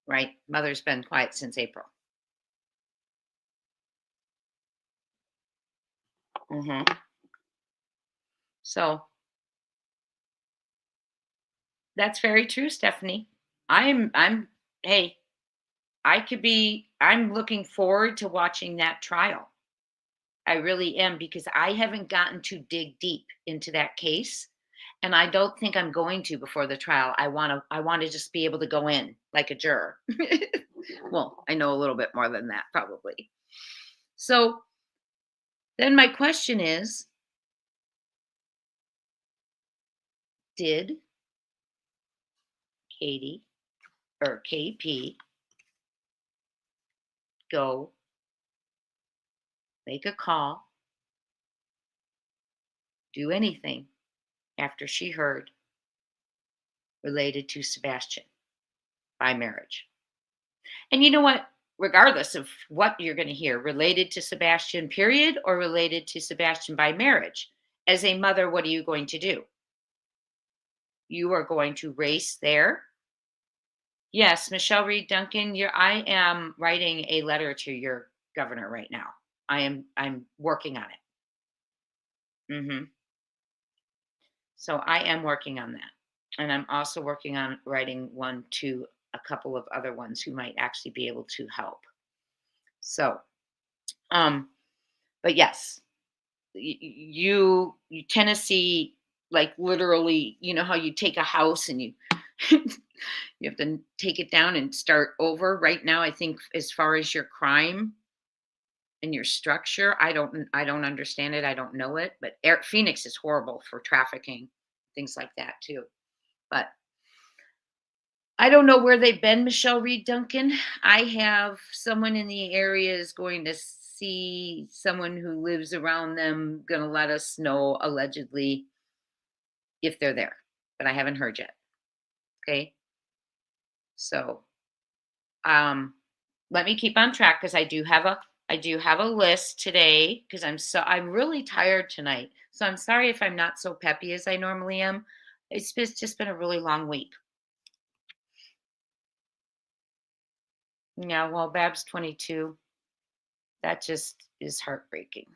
Speaker 1: right? Mother's been quiet since April. So that's very true, Stephanie. Hey, I'm looking forward to watching that trial. I really am, because I haven't gotten to dig deep into that case. And I don't think I'm going to before the trial. I want to just be able to go in like a juror. Well, I know a little bit more than that, probably. So then my question is, did Katie or KP go make a call, do anything after she heard related to Sebastian by marriage? And you know what? Regardless of what you're going to hear, related to Sebastian, period, or related to Sebastian by marriage, as a mother, what are you going to do? You are going to race there. Yes, Michelle Reed Duncan, I am writing a letter to your governor right now. I'm working on it. So I am working on that. And I'm also working on writing one to a couple of other ones who might actually be able to help. So, but yes, you Tennessee, like literally, you know how you take a house and you you have to take it down and start over. Right now, I think as far as your crime and your structure, I don't understand it. I don't know it, but Phoenix is horrible for trafficking, things like that too. But I don't know where they've been, Michelle Reed Duncan. I have someone in the area is going to see someone who lives around them, going to let us know allegedly if they're there, but I haven't heard yet. Okay. So, let me keep on track, because I do have a list today, because I'm really tired tonight. So I'm sorry if I'm not so peppy as I normally am. It's just been a really long week. Yeah, well, Bab's 22. That just is heartbreaking.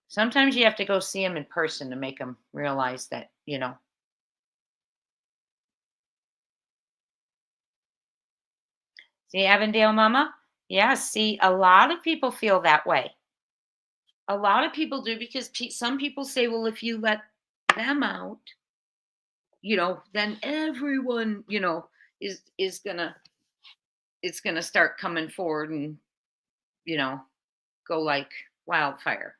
Speaker 1: Sometimes you have to go see him in person to make him realize that, See, Avondale Mama? Yeah, see, a lot of people feel that way. A lot of people do, because some people say, well, if you let them out, then everyone, is gonna, it's gonna start coming forward and, go like wildfire.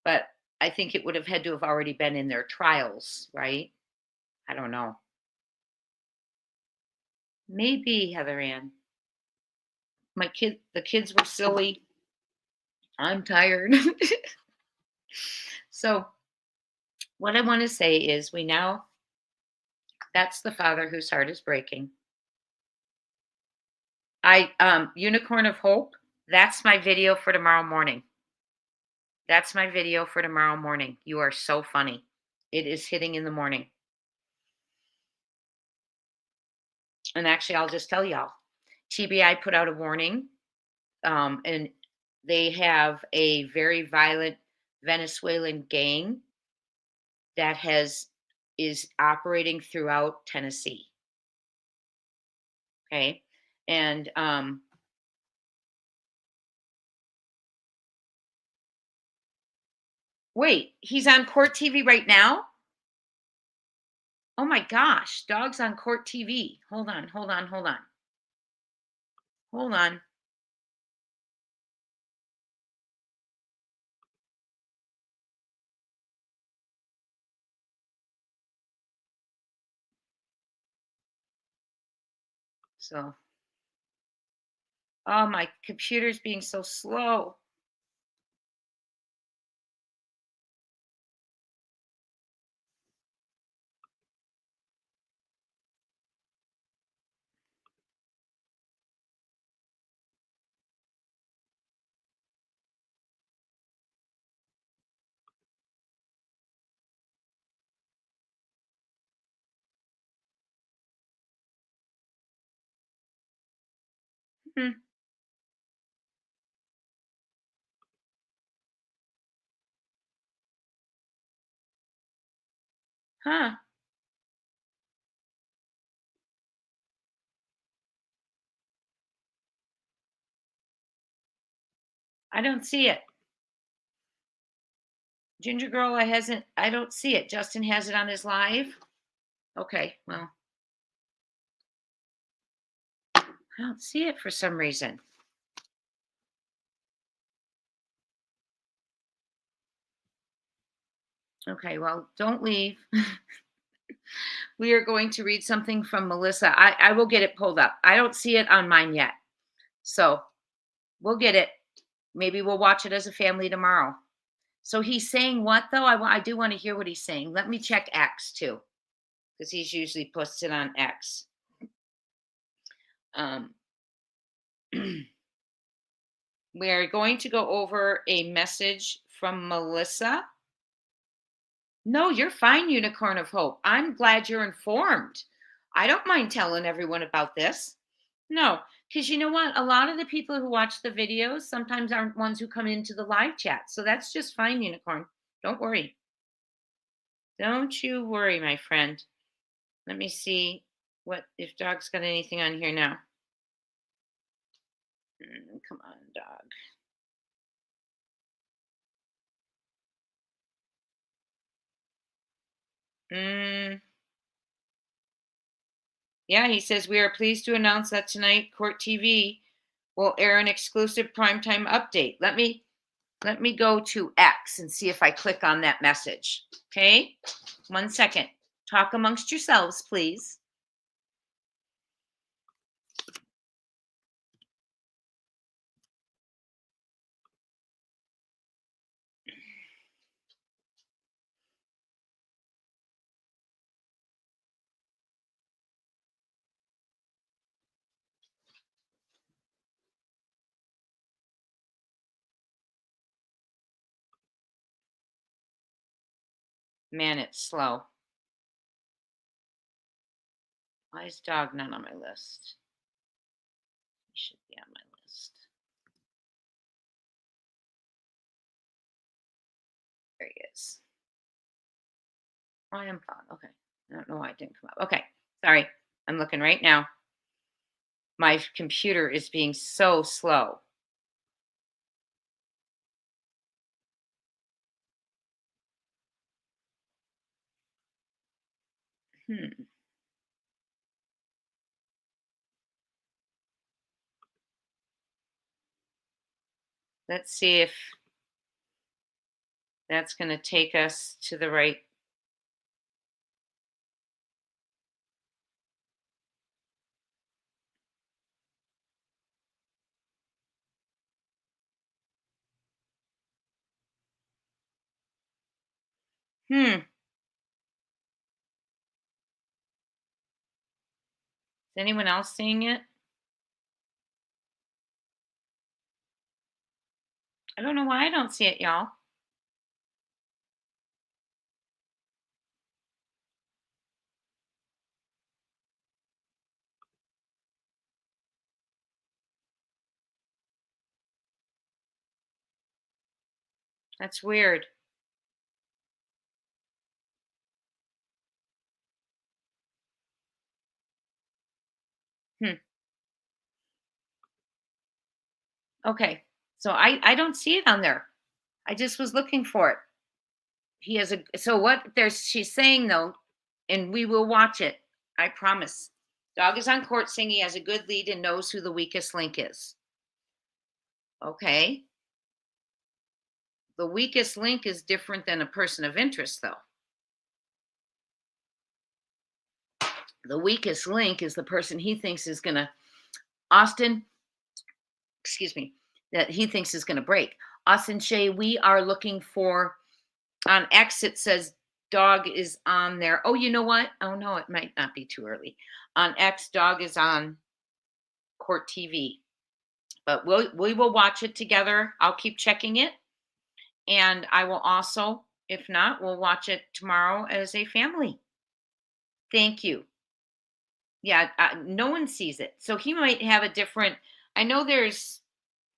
Speaker 1: But I think it would have had to have already been in their trials, right? I don't know. Maybe, Heather Ann. The kids were silly. I'm tired. So what I want to say is, that's the father whose heart is breaking. Unicorn of Hope, that's my video for tomorrow morning. That's my video for tomorrow morning. You are so funny. It is hitting in the morning. And actually, I'll just tell y'all, TBI put out a warning, and they have a very violent Venezuelan gang that is operating throughout Tennessee. Okay. And wait, he's on court TV right now? Oh my gosh, dog's on court TV. Hold on, hold on, hold on. Hold on. So, oh, my computer's being so slow. Hmm. Huh. I don't see it. Ginger Girl, I don't see it. Justin has it on his live. Okay, well, I don't see it for some reason. Okay, well, don't leave. We are going to read something from Melissa. I will get it pulled up. I don't see it on mine yet. So we'll get it. Maybe we'll watch it as a family tomorrow. So he's saying what, though? I do want to hear what he's saying. Let me check X, too, because he's usually posted on X. We are going to go over a message from Melissa. No, you're fine, Unicorn of Hope. I'm glad you're informed. I don't mind telling everyone about this. No, because you know what? A lot of the people who watch the videos sometimes aren't ones who come into the live chat. So that's just fine, Unicorn. Don't worry. Don't you worry, my friend. Let me see if Dog's got anything on here now. Come on, Dog. Yeah, he says, we are pleased to announce that tonight Court TV will air an exclusive primetime update. Let me go to X and see if I click on that message. Okay, 1 second. Talk amongst yourselves, please. Man, it's slow. Why is Dog not on my list? He should be on my list. There he is. Oh, I am found. Okay. I don't know why it didn't come up. Okay. Sorry. I'm looking right now. My computer is being so slow. Let's see if that's going to take us to the right. Is anyone else seeing it? I don't know why I don't see it, y'all. That's weird. Okay. So I don't see it on there. I just was looking for it. He has a so what there's she's saying though, and we will watch it. I promise. Dog is on court saying he has a good lead and knows who the weakest link is. Okay. The weakest link is different than a person of interest, though. The weakest link is the person he thinks is going to, Austin, excuse me, that he thinks is going to break. Austin Shea, we are looking for, on X, it says dog is on there. Oh, you know what? Oh, no, it might not be too early. On X, dog is on court TV. But we will watch it together. I'll keep checking it. And I will also, if not, we'll watch it tomorrow as a family. Thank you. Yeah, no one sees it. So he might have a different, I know there's,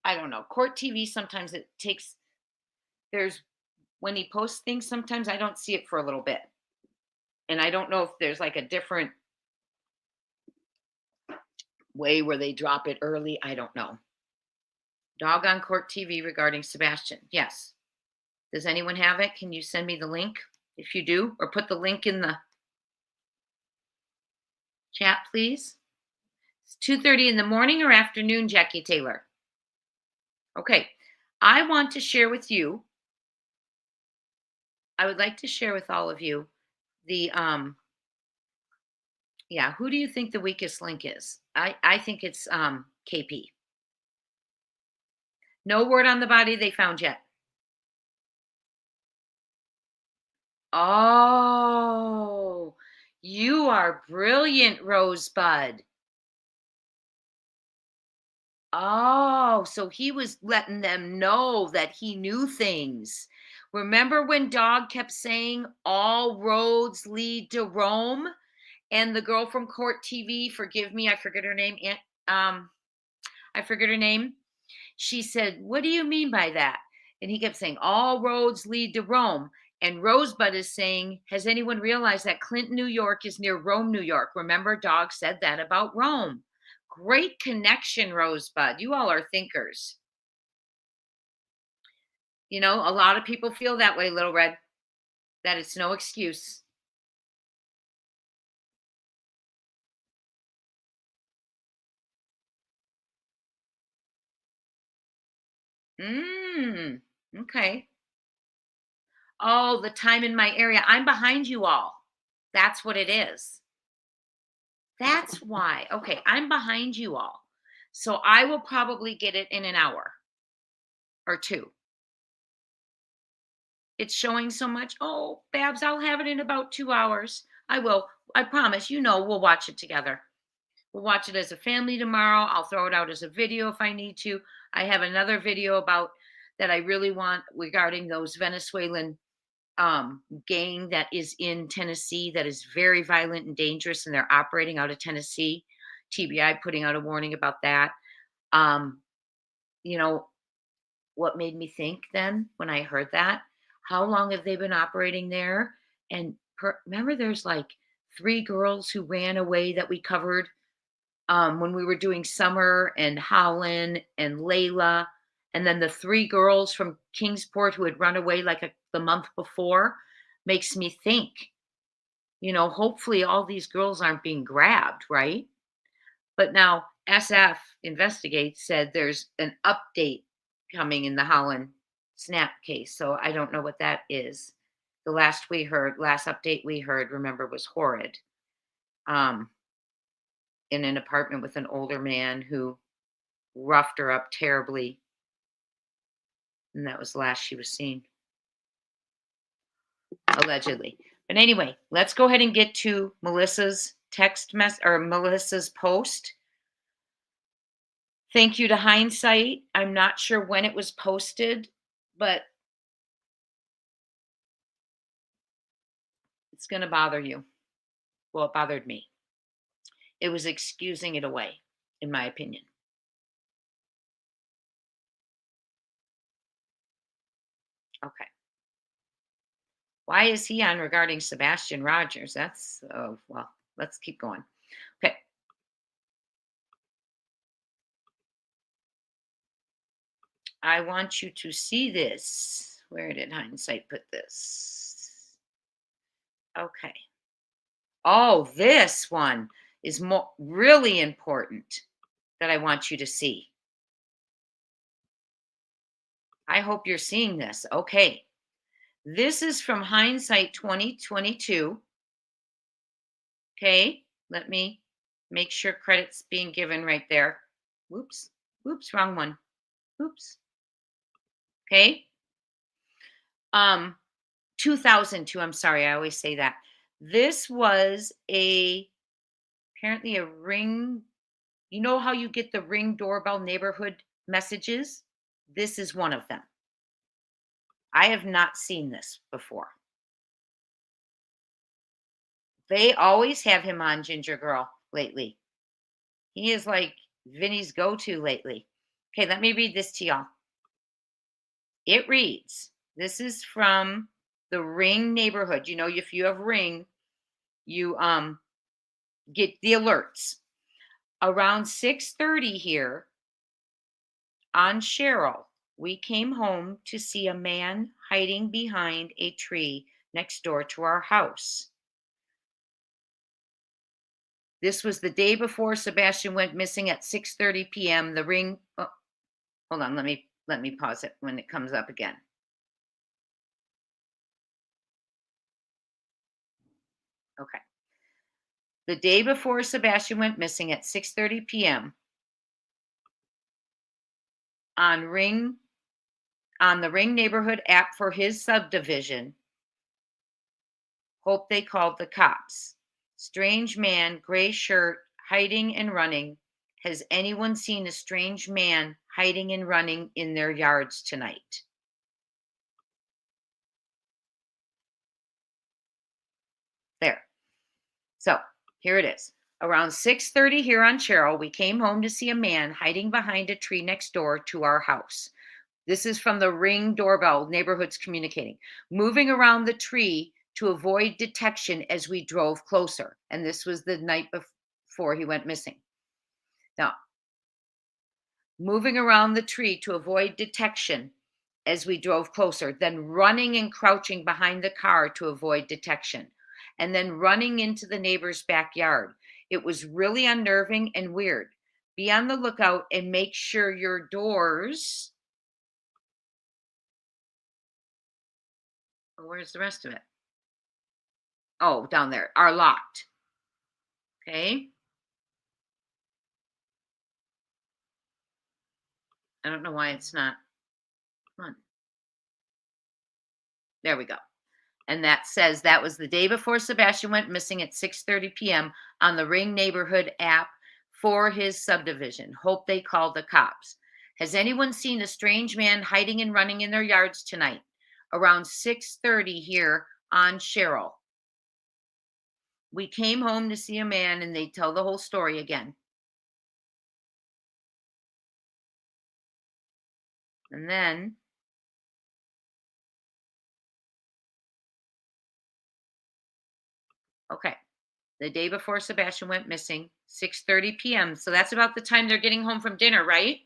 Speaker 1: I don't know, court TV, sometimes it takes, there's, when he posts things, sometimes I don't see it for a little bit. And I don't know if there's like a different way where they drop it early. I don't know. Dog on court TV regarding Sebastian. Yes. Does anyone have it? Can you send me the link if you do, or put the link in the chat, please? It's 2:30 in the morning or afternoon, Jackie Taylor? Okay. I want to share with you, I would like to share with all of you the, yeah, who do you think the weakest link is? I think it's KP. No word on the body they found yet. Oh, you are brilliant, Rosebud. Oh, so he was letting them know that he knew things. Remember when Dog kept saying all roads lead to Rome? And the girl from Court TV, forgive me, I forget her name. I forget her name. She said, "What do you mean by that?" And he kept saying, "All roads lead to Rome." And Rosebud is saying, "Has anyone realized that Clinton, New York is near Rome, New York?" Remember, Dog said that about Rome. Great connection, Rosebud. You all are thinkers. You know, a lot of people feel that way, Little Red, that it's no excuse. Okay. Oh, the time in my area. I'm behind you all. That's what it is. That's why. Okay, I'm behind you all. So I will probably get it in an hour or two. It's showing so much. Oh, Babs, I'll have it in about 2 hours. I will. I promise. You know, we'll watch it together. We'll watch it as a family tomorrow. I'll throw it out as a video if I need to. I have another video about that I really want regarding those Venezuelan gang that is in Tennessee that is very violent and dangerous, and they're operating out of Tennessee. TBI putting out a warning about that. Um, you know, what made me think then when I heard that? How long have they been operating there? And remember, there's like 3 girls who ran away that we covered when we were doing Summer and Holland and Layla. And then the 3 girls from Kingsport who had run away like the month before makes me think, you know, hopefully all these girls aren't being grabbed, right? But now SF Investigates said there's an update coming in the Holland snap case. So I don't know what that is. The last update we heard, remember, was horrid. In an apartment with an older man who roughed her up terribly. And that was the last she was seen. Allegedly. But anyway, let's go ahead and get to Melissa's Melissa's post. Thank you to Hindsight. I'm not sure when it was posted, but it's going to bother you. Well, it bothered me. It was excusing it away, in my opinion. Okay. Why is he on regarding Sebastian Rogers? That's, well, let's keep going. Okay. I want you to see this. Where did hindsight put this? Okay. Oh, this one is really important that I want you to see. I hope you're seeing this. Okay. This is from hindsight 2022. Okay. Let me make sure credit's being given right there. Whoops. Whoops, wrong one. Oops. Okay. 2002. I'm sorry, I always say that. This was apparently a Ring. You know how you get the Ring doorbell neighborhood messages? This is one of them. I have not seen this before. They always have him on Ginger Girl lately. He is like Vinny's go-to lately. Okay, let me read this to y'all. It reads, this is from the Ring neighborhood. You know, if you have Ring, you get the alerts. Around 6:30 here on Cheryl, we came home to see a man hiding behind a tree next door to our house. This was the day before Sebastian went missing at 6:30 p.m. The Ring. Oh, hold on, let me pause it when it comes up again. Okay. The day before Sebastian went missing at 6:30 p.m. on the Ring neighborhood app for his subdivision. Hope they called the cops. Strange man, gray shirt, hiding and running. Has anyone seen a strange man hiding and running in their yards tonight? There. So here it is. Around 6:30 here on Cheryl, we came home to see a man hiding behind a tree next door to our house. This is from the Ring doorbell, neighborhoods communicating. Moving around the tree to avoid detection as we drove closer. And this was the night before he went missing. Now, moving around the tree to avoid detection as we drove closer, then running and crouching behind the car to avoid detection, and then running into the neighbor's backyard. It was really unnerving and weird. Be on the lookout and make sure your doors. Where's the rest of it? Oh, down there, are locked. Okay. I don't know why it's not. Come on. There we go. And that says that was the day before Sebastian went missing at 6:30 p.m. on the Ring neighborhood app for his subdivision. Hope they called the cops. Has anyone seen a strange man hiding and running in their yards tonight? Around 6:30 here on Cheryl. We came home to see a man, and they tell the whole story again. And then okay. The day before Sebastian went missing, 6:30 p.m. So that's about the time they're getting home from dinner, right?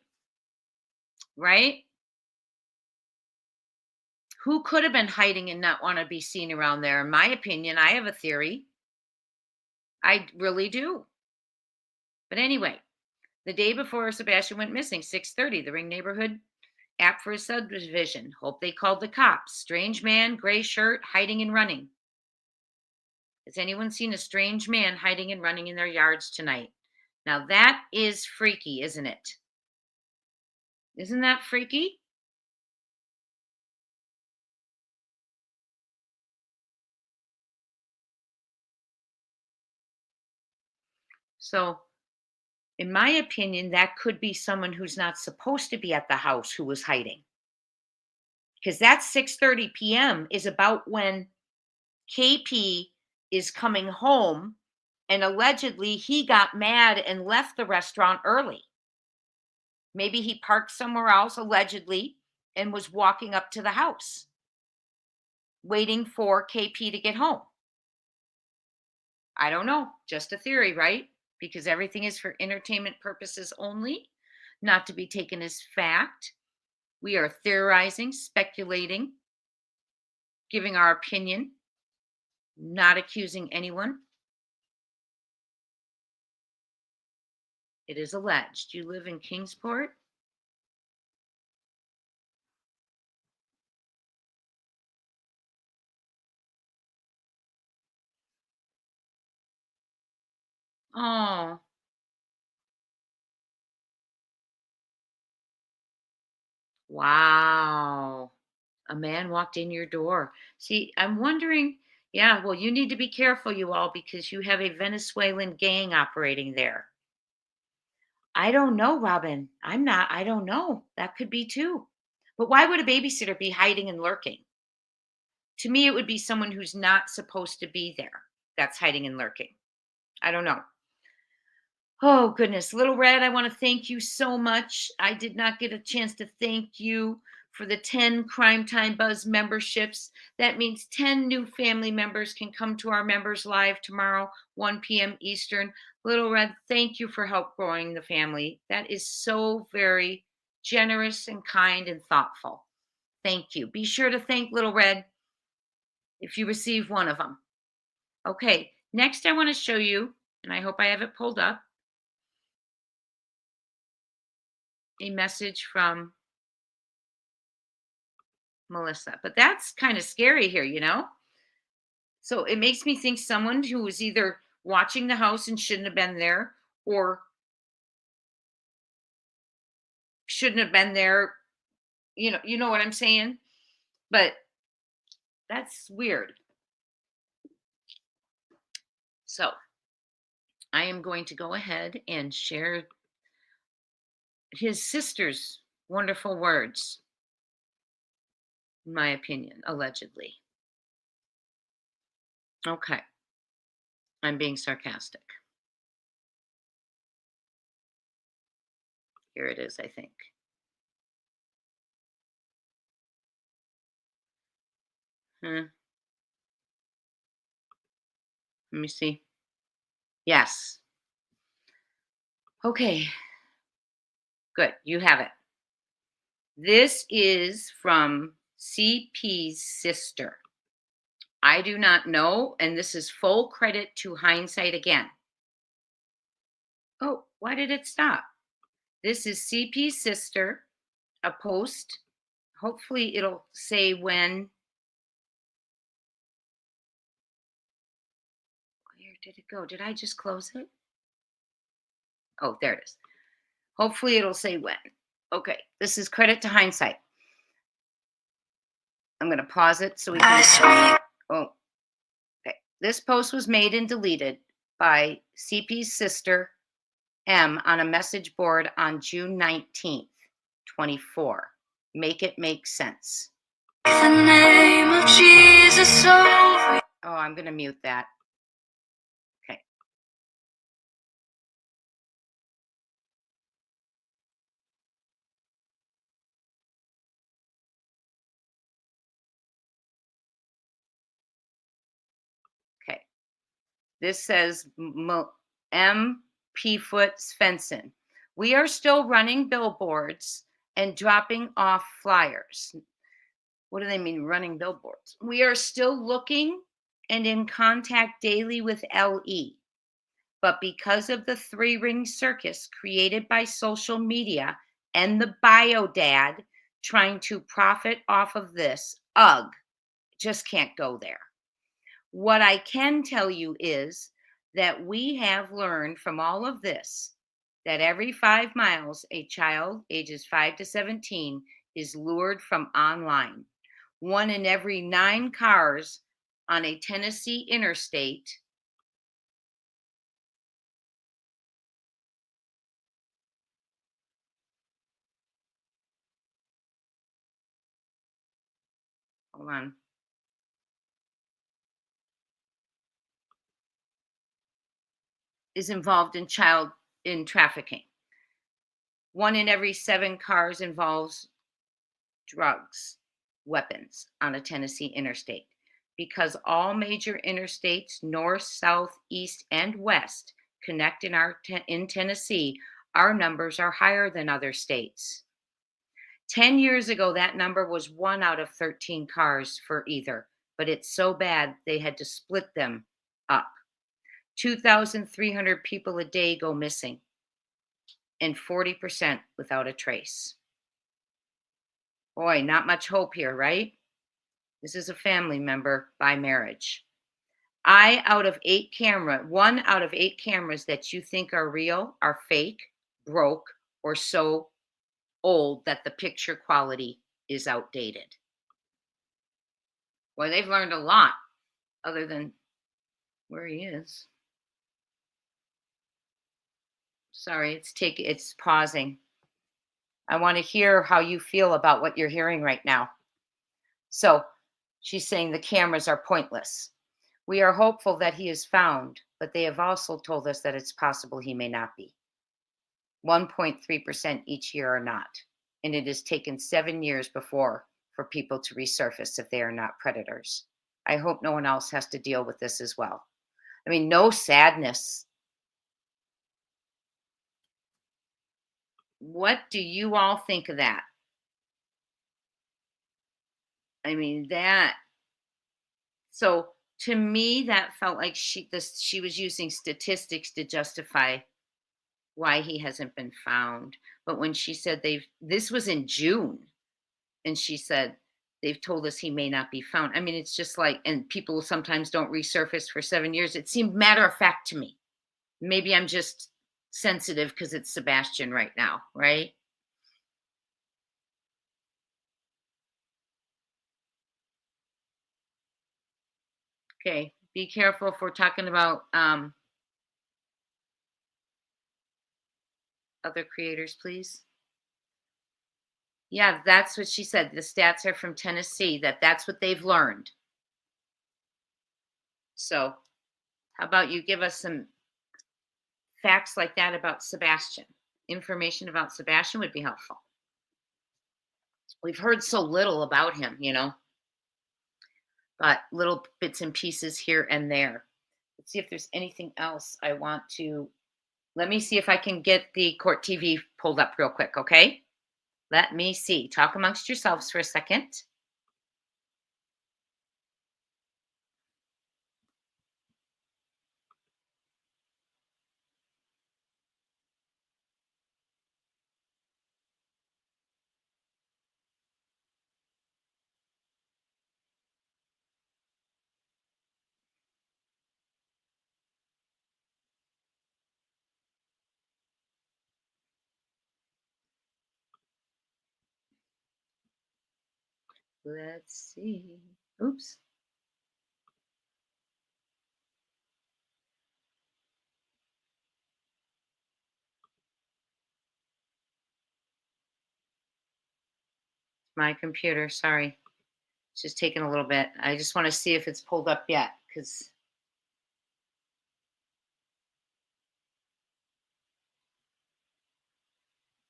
Speaker 1: Right? Who could have been hiding and not want to be seen around there? In my opinion, I have a theory. I really do. But anyway, the day before Sebastian went missing, 6:30, the Ring neighborhood app for his subdivision. Hope they called the cops. Strange man, gray shirt, hiding and running. Has anyone seen a strange man hiding and running in their yards tonight? Now that is freaky, isn't it? Isn't that freaky? So, in my opinion, that could be someone who's not supposed to be at the house who was hiding. Because that 6:30 p.m. is about when KP is coming home, and allegedly he got mad and left the restaurant early. Maybe he parked somewhere else, allegedly, and was walking up to the house, waiting for KP to get home. I don't know, just a theory, right? Because everything is for entertainment purposes only, not to be taken as fact. We are theorizing, speculating, giving our opinion, not accusing anyone. It is alleged. You live in Kingsport? Oh. Wow. A man walked in your door. See, I'm wondering, yeah, well, you need to be careful, you all, because you have a Venezuelan gang operating there. I don't know, Robin. I don't know. That could be too. But why would a babysitter be hiding and lurking? To me, it would be someone who's not supposed to be there that's hiding and lurking. I don't know. Oh, goodness. Little Red, I want to thank you so much. I did not get a chance to thank you for the 10 Crime Time Buzz memberships. That means 10 new family members can come to our members live tomorrow, 1 p.m. Eastern. Little Red, thank you for help growing the family. That is so very generous and kind and thoughtful. Thank you. Be sure to thank Little Red if you receive one of them. Okay, next I want to show you, and I hope I have it pulled up, a message from Melissa. But that's kind of scary here, you know? So it makes me think someone who was either watching the house and shouldn't have been there, or shouldn't have been there. You know what I'm saying? But that's weird. So I am going to go ahead and share his sister's wonderful words, in my opinion, allegedly. Okay. I'm being sarcastic. Here it is, I think. Let me see. Yes. Okay. Good. You have it. This is from CP's sister. I do not know, and this is full credit to hindsight again. Oh, why did it stop? This is CP's sister, a post. Hopefully it'll say when. Where did it go? Did I just close it? Oh, there it is. Hopefully it'll say when. Okay, this is credit to hindsight. I'm going to pause it so we can. Oh, okay. This post was made and deleted by CP's sister, M, on a message board on June 19th, 24. Make it make sense. The name of Jesus over. Oh, I'm going to mute that. Okay. Okay. This says M. P-Foot Svensson. We are still running billboards and dropping off flyers. What do they mean, running billboards? We are still looking and in contact daily with LE. But because of the three-ring circus created by social media and the bio dad trying to profit off of this, just can't go there. What I can tell you is that we have learned from all of this that every 5 miles, a child ages 5 to 17 is lured from online. 1 in every 9 cars on a Tennessee interstate is involved in trafficking. 1 in every 7 cars involves drugs, weapons on a Tennessee interstate. Because all major interstates, north, south, east, and west, connect in Tennessee, our numbers are higher than other states. 10 years ago, that number was 1 out of 13 cars for either, but it's so bad they had to split them up. 2,300 people a day go missing, and 40% without a trace. Boy, not much hope here, right? This is a family member by marriage. One out of 8 cameras that you think are real are fake, broke, or so old that the picture quality is outdated. Boy, they've learned a lot other than where he is. Sorry, it's pausing. I want to hear how you feel about what you're hearing right now. So, she's saying the cameras are pointless. We are hopeful that he is found, but they have also told us that it's possible he may not be. 1.3% each year are not, and it has taken 7 years before for people to resurface if they are not predators. I hope no one else has to deal with this as well. I mean, no sadness. What do you all think of that? I mean, so to me, that felt like she was using statistics to justify why he hasn't been found. But when she said this was in June, and she said, they've told us he may not be found. I mean, it's just like, and people sometimes don't resurface for 7 years. It seemed matter of fact to me. Maybe I'm just sensitive because it's Sebastian right now, right? Okay, be careful if we're talking about other creators, please. Yeah, that's what she said. The stats are from Tennessee, that's what they've learned. So how about you give us some facts like that about Sebastian? Information about Sebastian would be helpful. We've heard so little about him, but little bits and pieces here and there. Let's see if there's anything else I want to. Let me see if I can get the court TV pulled up real quick, okay? Let me see. Talk amongst yourselves for a second. Let's see. Oops. My computer, sorry. It's just taking a little bit. I just want to see if it's pulled up yet, because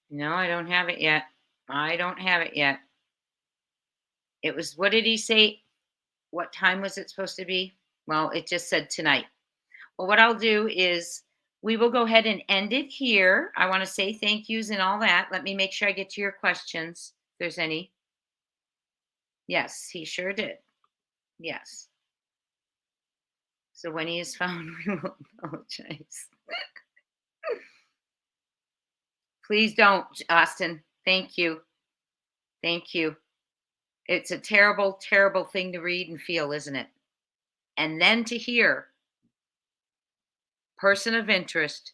Speaker 1: no, I don't have it yet. I don't have it yet. It was, what did he say? What time was it supposed to be? Well, it just said tonight. Well, what I'll do is we will go ahead and end it here. I want to say thank yous and all that. Let me make sure I get to your questions, if there's any. Yes, he sure did. Yes. So when he is found, we will apologize. Please don't, Austin. Thank you. Thank you. It's a terrible, terrible thing to read and feel, isn't it? And then to hear person of interest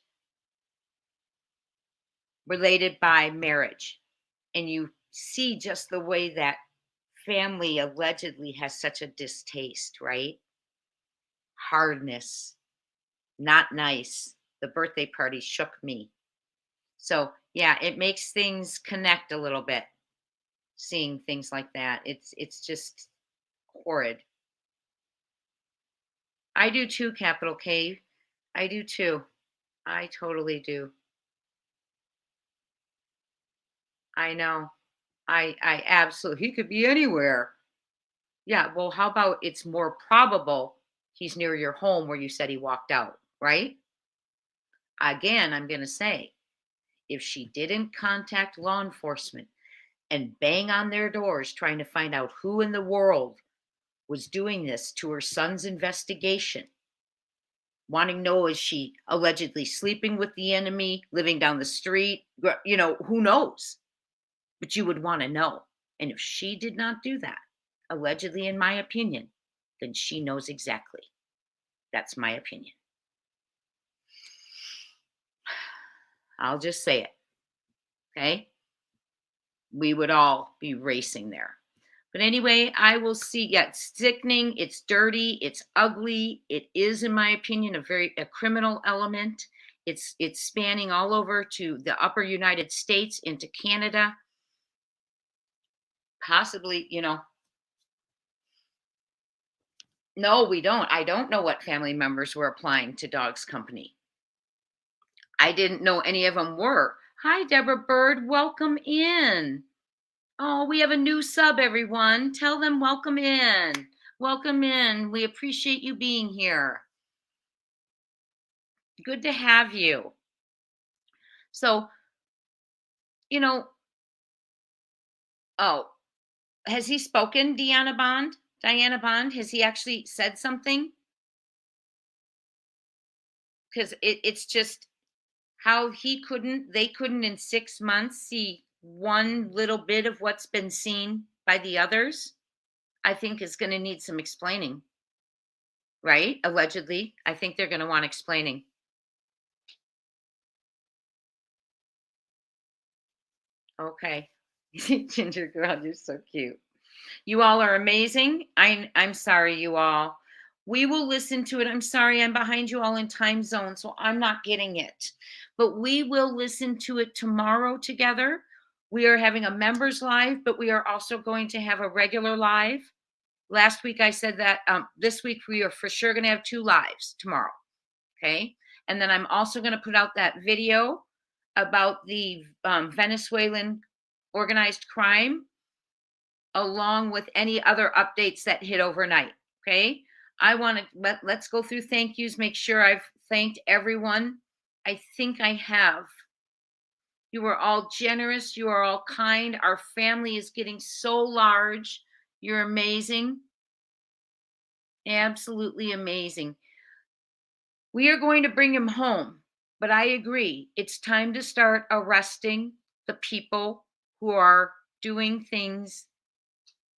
Speaker 1: related by marriage. And you see just the way that family allegedly has such a distaste, right? Hardness, not nice. The birthday party shook me. So, yeah, it makes things connect a little bit. Seeing things like that, it's just horrid. I do too, capital K. I do too. I totally do. I know. I absolutely, he could be anywhere. Yeah, well, how about it's more probable he's near your home where you said he walked out, right? Again, I'm going to say, if she didn't contact law enforcement, and bang on their doors trying to find out who in the world was doing this to her son's investigation. Wanting to know, is she allegedly sleeping with the enemy, living down the street? Who knows? But you would want to know. And if she did not do that, allegedly, in my opinion, then she knows exactly. That's my opinion. I'll just say it. Okay? We would all be racing there. But anyway, I will see. Yeah, it's sickening. It's dirty. It's ugly. It is, in my opinion, a criminal element. It's spanning all over to the upper United States, into Canada. Possibly, no, we don't. I don't know what family members were applying to Dog's Company. I didn't know any of them were. Hi, Deborah Bird. Welcome in. Oh, we have a new sub, everyone. Tell them welcome in. Welcome in. We appreciate you being here. Good to have you. So, has he spoken, Diana Bond? Has he actually said something? Because it's just how they couldn't in 6 months see one little bit of what's been seen by the others, I think is going to need some explaining. Right? Allegedly. I think they're going to want explaining. Okay. Ginger girl, you're so cute. You all are amazing. I'm sorry, you all. We will listen to it. I'm sorry, I'm behind you all in time zone, so I'm not getting it. But we will listen to it tomorrow together. We are having a members live, but we are also going to have a regular live. Last week I said that this week we are for sure going to have 2 lives tomorrow. Okay. And then I'm also going to put out that video about the Venezuelan organized crime, along with any other updates that hit overnight. Okay. I want to let's go through thank yous, make sure I've thanked everyone. I think I have. You are all generous. You are all kind. Our family is getting so large. You're amazing. Absolutely amazing. We are going to bring him home, but I agree. It's time to start arresting the people who are doing things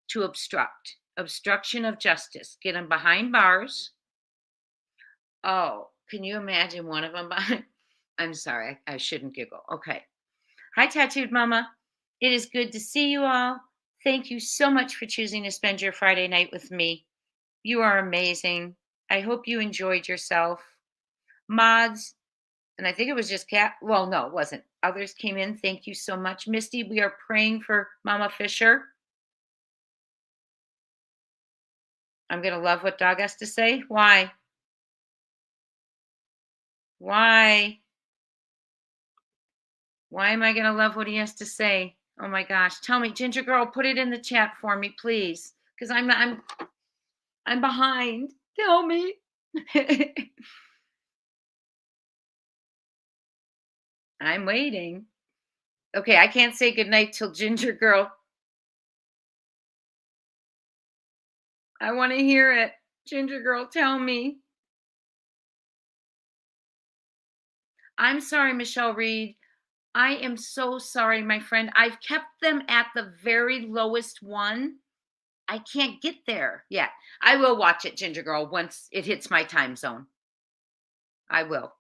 Speaker 1: to obstruction of justice. Get them behind bars. Oh, can you imagine one of them behind? I'm sorry, I shouldn't giggle. Okay. Hi, Tattooed Mama. It is good to see you all. Thank you so much for choosing to spend your Friday night with me. You are amazing. I hope you enjoyed yourself. Mods, and I think it was just Cat. Well, no, it wasn't. Others came in. Thank you so much. Misty, we are praying for Mama Fisher. I'm going to love what Dog has to say. Why? Why? Why am I going to love what he has to say? Oh my gosh. Tell me, Ginger Girl, put it in the chat for me, please. Because I'm behind. Tell me. I'm waiting. Okay, I can't say goodnight till Ginger Girl. I want to hear it. Ginger Girl, tell me. I'm sorry, Michelle Reed. I am so sorry, my friend. I've kept them at the very lowest one. I can't get there yet. I will watch it, Ginger Girl, once it hits my time zone. I will.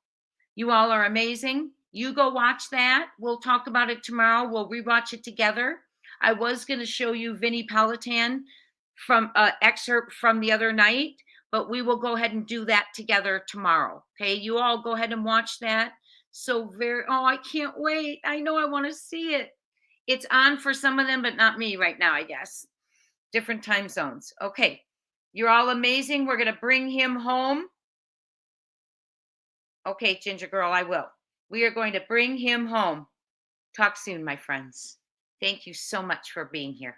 Speaker 1: You all are amazing. You go watch that. We'll talk about it tomorrow. We'll rewatch it together. I was going to show you Vinnie Politan from excerpt from the other night, but we will go ahead and do that together tomorrow. Okay, you all go ahead and watch that. I can't wait. I know I want to see it. It's on for some of them, but not me right now, I guess. Different time zones. Okay, you're all amazing. We're going to bring him home. Okay, Ginger Girl, I will. We are going to bring him home. Talk soon, my friends. Thank you so much for being here.